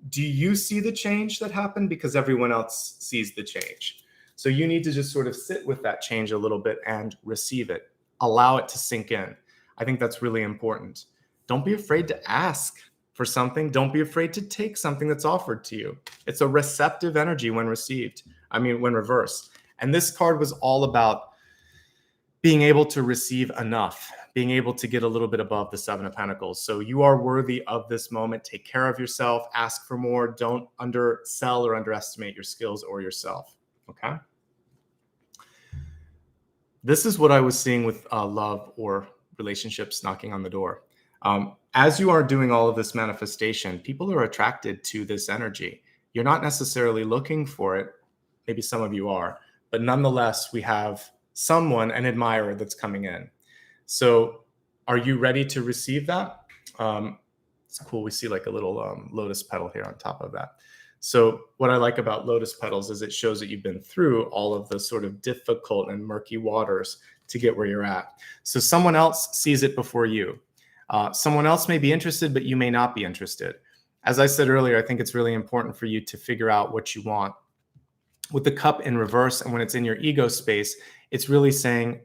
Do you see the change that happened? Because everyone else sees the change. So you need to just sort of sit with that change a little bit and receive it. Allow it to sink in. I think that's really important. Don't be afraid to ask for something. Don't be afraid to take something that's offered to you. It's a receptive energy when received. When reversed. And this card was all about being able to receive enough, being able to get a little bit above the Seven of Pentacles. So you are worthy of this moment. Take care of yourself. Ask for more. Don't undersell or underestimate your skills or yourself. Okay? This is what I was seeing with love or relationships knocking on the door. As you are doing all of this manifestation, people are attracted to this energy. You're not necessarily looking for it. Maybe some of you are, but nonetheless, we have someone, an admirer that's coming in. So are you ready to receive that? It's cool. We see like a little lotus petal here on top of that. So what I like about lotus petals is it shows that you've been through all of the sort of difficult and murky waters to get where you're at. So someone else sees it before you. Someone else may be interested, but you may not be interested. As I said earlier, I think it's really important for you to figure out what you want. With the cup in reverse, and when it's in your ego space, it's really saying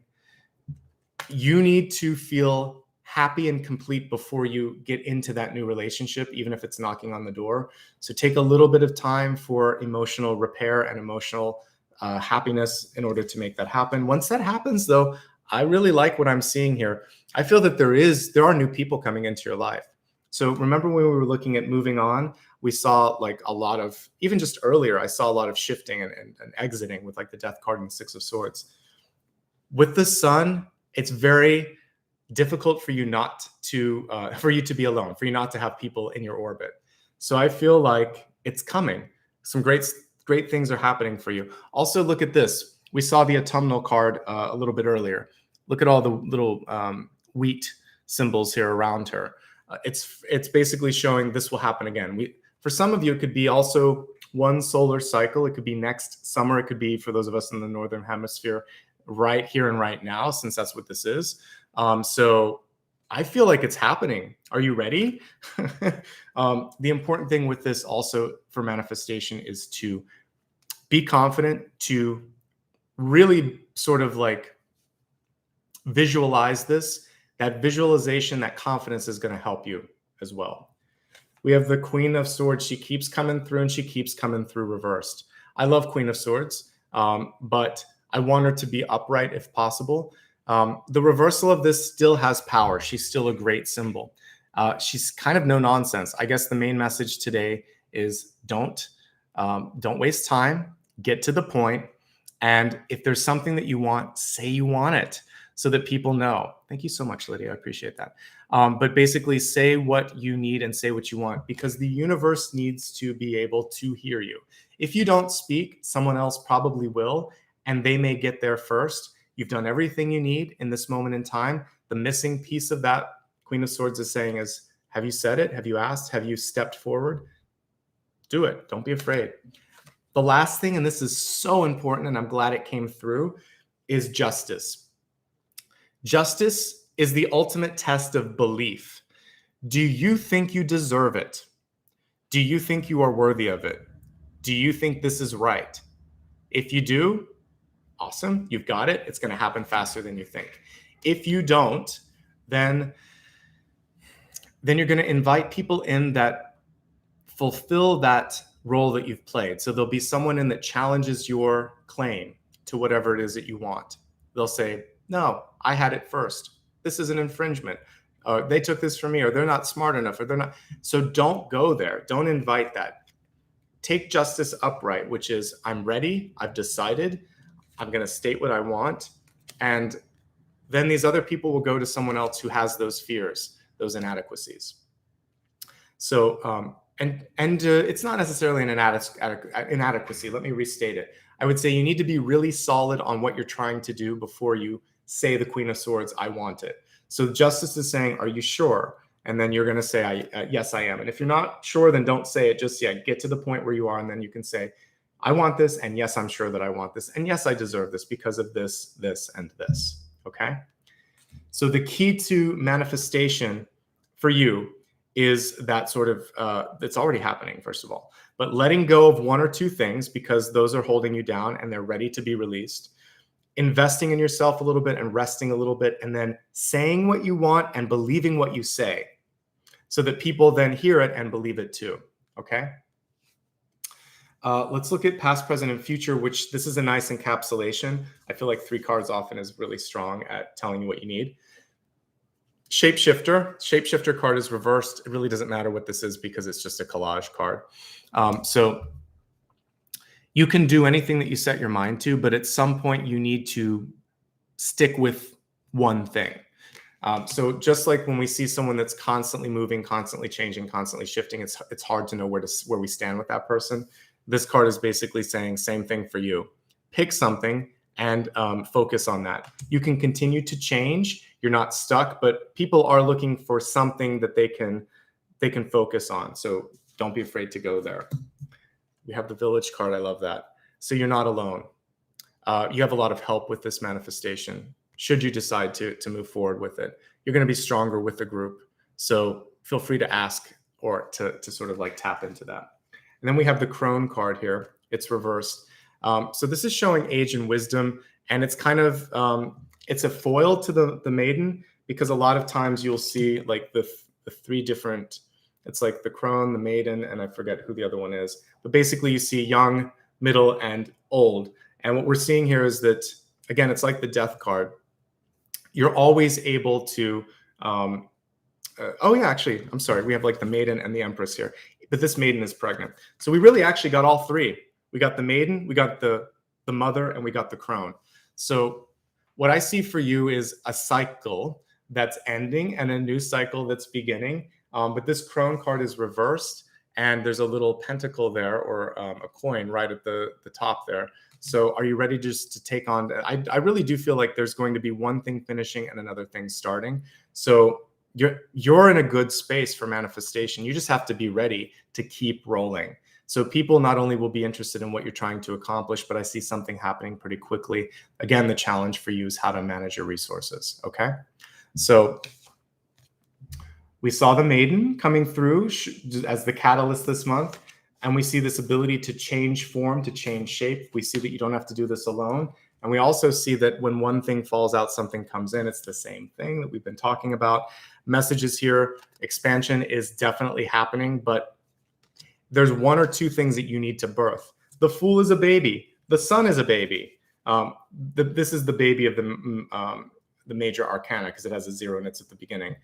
you need to feel happy and complete before you get into that new relationship, even if it's knocking on the door. So take a little bit of time for emotional repair and emotional happiness in order to make that happen. Once that happens, though, I really like what I'm seeing here. I feel that there are new people coming into your life. So remember when we were looking at moving on, we saw like a lot of, even just earlier, I saw a lot of shifting and exiting with like the Death card and the Six of Swords. With the Sun, it's very difficult for you to be alone, for you not to have people in your orbit. So I feel like it's coming. Some great things are happening for you. Also, look at this. We saw the autumnal card a little bit earlier. Look at all the little wheat symbols here around her. It's basically showing this will happen again. For some of you, it could be also one solar cycle. It could be next summer. It could be for those of us in the Northern Hemisphere right here and right now, since that's what this is. So I feel like it's happening. Are you ready? The important thing with this also for manifestation is to be confident, to really sort of like visualize this. That visualization, that confidence is going to help you as well. We have the Queen of Swords. She keeps coming through and she keeps coming through reversed. I love Queen of Swords, but I want her to be upright if possible. The reversal of this still has power. She's still a great symbol. She's kind of no nonsense. I guess the main message today is don't waste time. Get to the point. And if there's something that you want, say you want it so that people know. Thank you so much, Lydia. I appreciate that. But basically say what you need and say what you want, because the universe needs to be able to hear you. If you don't speak, someone else probably will, and they may get there first. You've done everything you need in this moment in time. The missing piece of that Queen of Swords is saying is, have you said it? Have you asked? Have you stepped forward? Do it. Don't be afraid. The last thing, and this is so important, and I'm glad it came through, is justice. Justice is the ultimate test of belief. Do you think you deserve it? Do you think you are worthy of it? Do you think this is right? If you do, awesome, you've got it. It's going to happen faster than you think. If you don't, then you're going to invite people in that fulfill that role that you've played. So there'll be someone in that challenges your claim to whatever it is that you want. They'll say, no, I had it first. This is an infringement. They took this from me, or they're not smart enough, or they're not. So don't go there. Don't invite that. Take justice upright, which is, I'm ready. I've decided. I'm going to state what I want. And then these other people will go to someone else who has those fears, those inadequacies. So, it's not necessarily an inadequacy. Let me restate it. I would say you need to be really solid on what you're trying to do before you say the Queen of Swords, I want it. So justice is saying, are you sure? And then you're going to say, yes, I am. And if you're not sure, then don't say it just yet. Get to the point where you are, and then you can say, I want this, and yes, I'm sure that I want this, and yes, I deserve this because of this, this, and this. Okay? So the key to manifestation for you is that sort of, it's already happening, first of all, but letting go of one or two things because those are holding you down and they're ready to be released. Investing in yourself a little bit and resting a little bit, and then saying what you want and believing what you say so that people then hear it and believe it too. Okay. Let's look at past, present, and future, which this is a nice encapsulation. I feel like 3 cards often is really strong at telling you what you need. Shapeshifter card is reversed. It really doesn't matter what this is because it's just a collage card. So you can do anything that you set your mind to, but at some point you need to stick with one thing. So just like when we see someone that's constantly moving, constantly changing, constantly shifting, it's hard to know where we stand with that person. This card is basically saying same thing for you. Pick something and focus on that. You can continue to change. You're not stuck, but people are looking for something that they can focus on. So don't be afraid to go there. We have the Village card. I love that. So you're not alone. You have a lot of help with this manifestation. Should you decide to move forward with it, you're going to be stronger with the group. So feel free to ask or to sort of like tap into that. And then we have the Crone card here. It's reversed. So this is showing age and wisdom, and it's kind of, it's a foil to the Maiden, because a lot of times you'll see like the 3 different, it's like the Crone, the Maiden, and I forget who the other one is. But basically you see young, middle, and old. And what we're seeing here is that, again, it's like the Death card. You're always able to, oh yeah, actually, I'm sorry. We have like the Maiden and the Empress here, but this Maiden is pregnant. So we really actually got all 3. We got the Maiden, we got the Mother, and we got the Crone. So what I see for you is a cycle that's ending and a new cycle that's beginning. But this Crone card is reversed, and there's a little pentacle there, or a coin right at the top there. So are you ready just to take on? I really do feel like there's going to be one thing finishing and another thing starting. So you're in a good space for manifestation. You just have to be ready to keep rolling. So people not only will be interested in what you're trying to accomplish, but I see something happening pretty quickly. Again, the challenge for you is how to manage your resources. Okay. So we saw the Maiden coming through as the catalyst this month. And we see this ability to change form, to change shape. We see that you don't have to do this alone. And we also see that when one thing falls out, something comes in. It's the same thing that we've been talking about. Messages here, expansion is definitely happening, but there's 1 or 2 things that you need to birth. The Fool is a baby. The Sun is a baby. This is the baby of the major arcana because it has a 0 and it's at the beginning.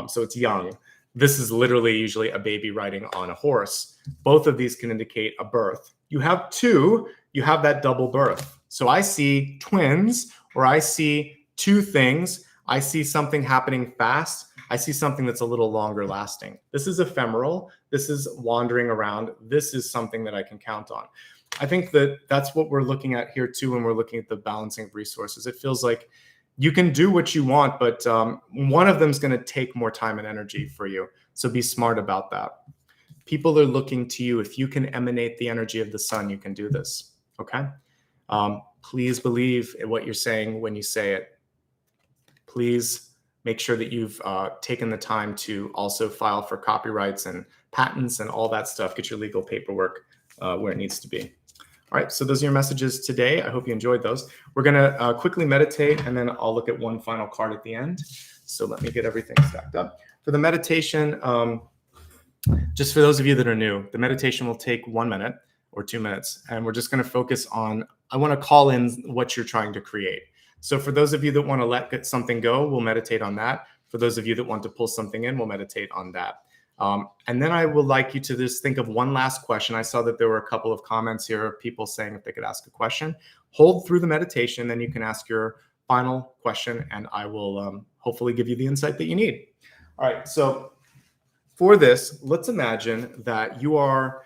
So it's young. This is literally usually a baby riding on a horse. Both of these can indicate a birth. You have 2, you have that double birth. So I see twins, or I see 2 things. I see something happening fast. I see something that's a little longer lasting. This is ephemeral. This is wandering around. This is something that I can count on. I think that that's what we're looking at here too when we're looking at the balancing of resources. It feels like you can do what you want, but one of them is going to take more time and energy for you. So be smart about that. People are looking to you. If you can emanate the energy of the sun, you can do this. Okay. Please believe in what you're saying when you say it. Please make sure that you've taken the time to also file for copyrights and patents and all that stuff. Get your legal paperwork where it needs to be. All right, so those are your messages today. I hope you enjoyed those. We're gonna quickly meditate, and then I'll look at one final card at the end. So let me get everything stacked up. For the meditation, just for those of you that are new, the meditation will take 1 minute or 2 minutes, and we're just gonna focus on, I wanna call in what you're trying to create. So for those of you that wanna let something go, we'll meditate on that. For those of you that want to pull something in, we'll meditate on that. And then I would like you to just think of one last question. I saw that there were a couple of comments here of people saying if they could ask a question. Hold through the meditation, then you can ask your final question, and I will hopefully give you the insight that you need. All right, so for this, let's imagine that you are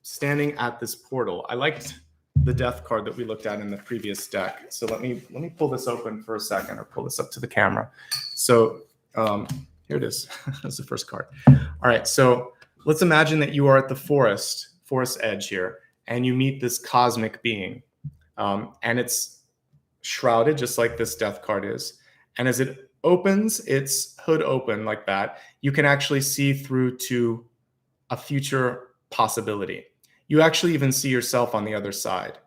standing at this portal. I liked the death card that we looked at in the previous deck. So let me pull this open for a second, or pull this up to the camera. So here it is. That's the first card. All right, so let's imagine that you are at the forest edge here, and you meet this cosmic being, and it's shrouded just like this death card is. And as it opens its hood open like that, you can actually see through to a future possibility. You actually even see yourself on the other side.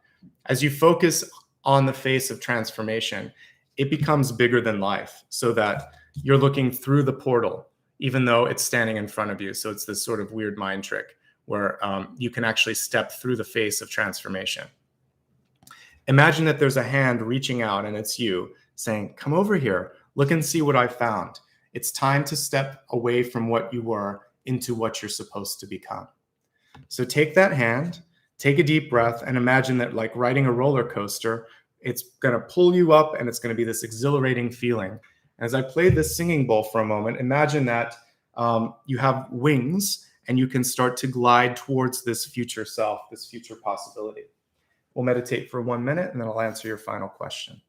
As you focus on the face of transformation, it becomes bigger than life, so that you're looking through the portal, even though it's standing in front of you. So it's this sort of weird mind trick where you can actually step through the face of transformation. Imagine that there's a hand reaching out and it's you saying, come over here, look and see what I found. It's time to step away from what you were into what you're supposed to become. So take that hand, take a deep breath, and imagine that, like riding a roller coaster, it's going to pull you up and it's going to be this exhilarating feeling. As I play this singing bowl for a moment, imagine that you have wings and you can start to glide towards this future self, this future possibility. We'll meditate for 1 minute and then I'll answer your final question.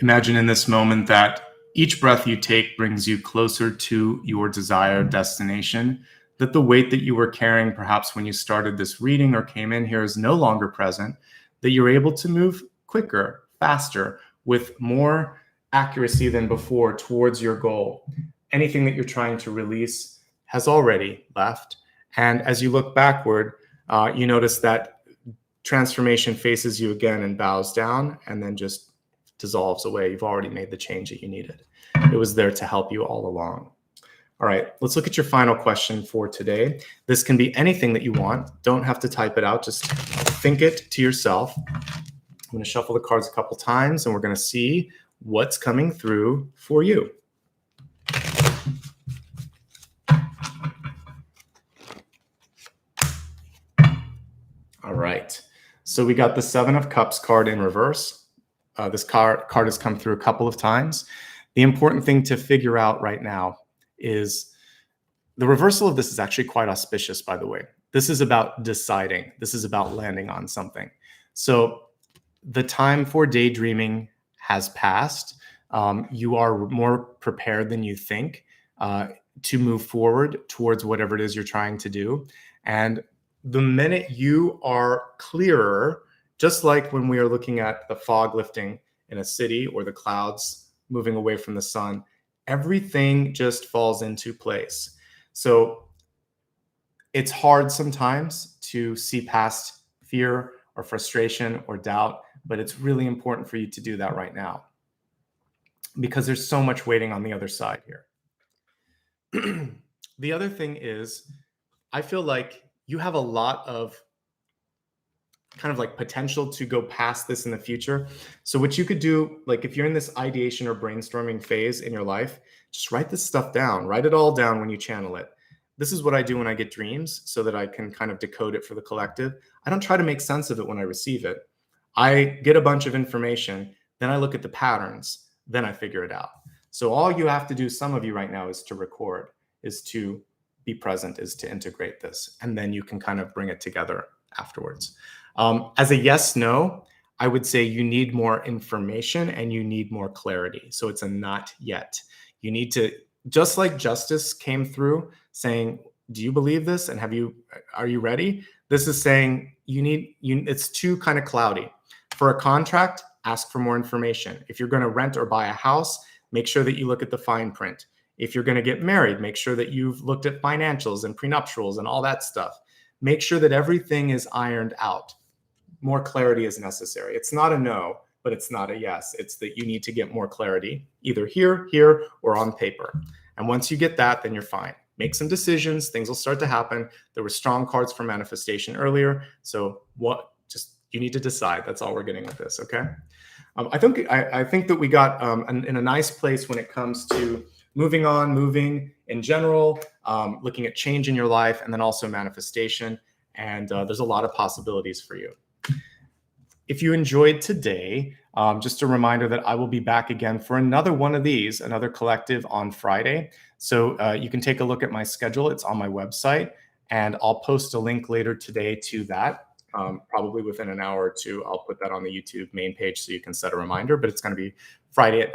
Imagine in this moment that each breath you take brings you closer to your desired destination, that the weight that you were carrying perhaps when you started this reading or came in here is no longer present, that you're able to move quicker, faster, with more accuracy than before towards your goal. Anything that you're trying to release has already left. And as you look backward, you notice that transformation faces you again and bows down and then just dissolves away. You've already made the change that you needed. It was there to help you all along. All right, let's look at your final question for today. This can be anything that you want. Don't have to type it out. Just think it to yourself. I'm going to shuffle the cards a couple times and we're going to see what's coming through for you. All right, so we got the 7 of Cups card in reverse. This card has come through a couple of times. The important thing to figure out right now is the reversal of this is actually quite auspicious, by the way. This is about deciding. This is about landing on something. So the time for daydreaming has passed. You are more prepared than you think to move forward towards whatever it is you're trying to do. And the minute you are clearer, just like when we are looking at the fog lifting in a city or the clouds moving away from the sun, everything just falls into place. So it's hard sometimes to see past fear or frustration or doubt, but it's really important for you to do that right now because there's so much waiting on the other side here. The other thing is, I feel like you have a lot of kind of like potential to go past this in the future. So what you could do, like if you're in this ideation or brainstorming phase in your life, just write this stuff down, write it all down when you channel it. This is what I do when I get dreams so that I can kind of decode it for the collective. I don't try to make sense of it when I receive it. I get a bunch of information, then I look at the patterns, then I figure it out. So all you have to do, some of you right now, is to record, is to be present, is to integrate this, and then you can kind of bring it together afterwards. As a yes, no, I would say you need more information and you need more clarity. So it's a not yet. You need to, just like justice came through saying, do you believe this? And are you ready? This is saying it's too kind of cloudy. For a contract, ask for more information. If you're going to rent or buy a house, make sure that you look at the fine print. If you're going to get married, make sure that you've looked at financials and prenuptials and all that stuff. Make sure that everything is ironed out. More clarity is necessary. It's not a no, but it's not a yes. It's that you need to get more clarity, either here, or on paper. And once you get that, then you're fine. Make some decisions. Things will start to happen. There were strong cards for manifestation earlier. So You need to decide. That's all we're getting with this, okay? I think that we got in a nice place when it comes to moving in general, looking at change in your life, and then also manifestation. And there's a lot of possibilities for you. If you enjoyed today, just a reminder that I will be back again for another one of these, another collective on Friday. So you can take a look at my schedule. It's on my website, and I'll post a link later today to that. Probably within an hour or two, I'll put that on the YouTube main page so you can set a reminder, but it's going to be Friday at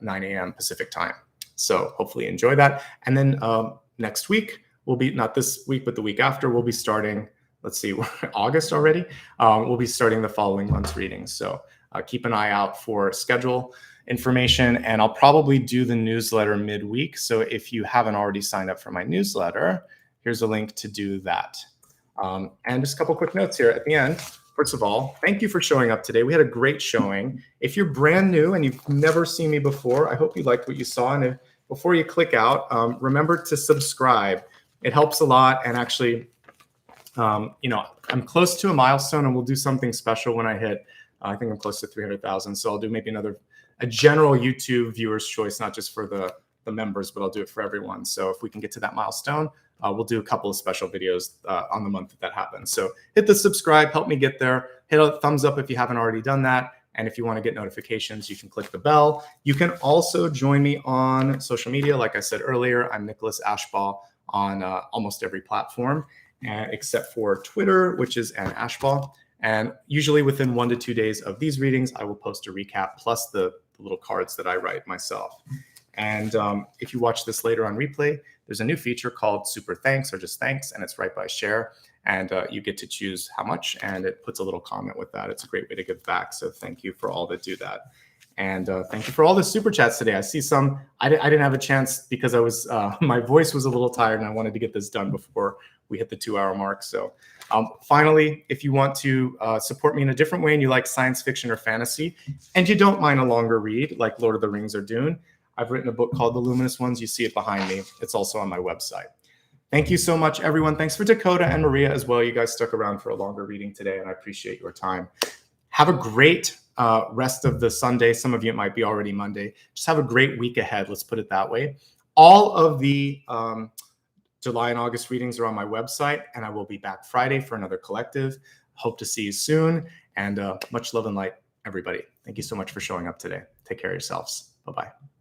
9 a.m. Pacific time. So hopefully enjoy that. And then next week, we'll be, not this week, but the week after, we'll be starting, let's see, we're August already. We'll be starting the following month's readings. So keep an eye out for schedule information, and I'll probably do the newsletter midweek. So if you haven't already signed up for my newsletter, here's a link to do that. And just a couple quick notes here at the end. First of all, thank you for showing up today. We had a great showing. If you're brand new and you've never seen me before, I hope you liked what you saw. And before you click out, remember to subscribe. It helps a lot. And actually, I'm close to a milestone, and we'll do something special when I hit, I think I'm close to 300,000. So I'll do maybe a general YouTube viewer's choice, not just for the members, but I'll do it for everyone. So if we can get to that milestone, we'll do a couple of special videos on the month that happens. So hit the subscribe, help me get there. Hit a thumbs up if you haven't already done that. And if you want to get notifications, you can click the bell. You can also join me on social media. Like I said earlier, I'm Nicholas Ashbaugh on almost every platform, except for Twitter, which is an Ashbaugh. And usually within 1 to 2 days of these readings, I will post a recap plus the little cards that I write myself. And if you watch this later on replay, there's a new feature called Super Thanks or just Thanks, and it's right by share. And you get to choose how much, and it puts a little comment with that. It's a great way to give back. So thank you for all that do that. And thank you for all the super chats today. I see some. I didn't have a chance because I was my voice was a little tired, and I wanted to get this done before we hit the 2-hour mark. So finally, if you want to support me in a different way and you like science fiction or fantasy, and you don't mind a longer read like Lord of the Rings or Dune, I've written a book called The Luminous Ones. You see it behind me. It's also on my website. Thank you so much, everyone. Thanks for Dakota and Maria as well. You guys stuck around for a longer reading today, and I appreciate your time. Have a great rest of the Sunday. Some of you, it might be already Monday. Just have a great week ahead. Let's put it that way. All of the July and August readings are on my website, and I will be back Friday for another collective. Hope to see you soon, and much love and light, everybody. Thank you so much for showing up today. Take care of yourselves. Bye-bye.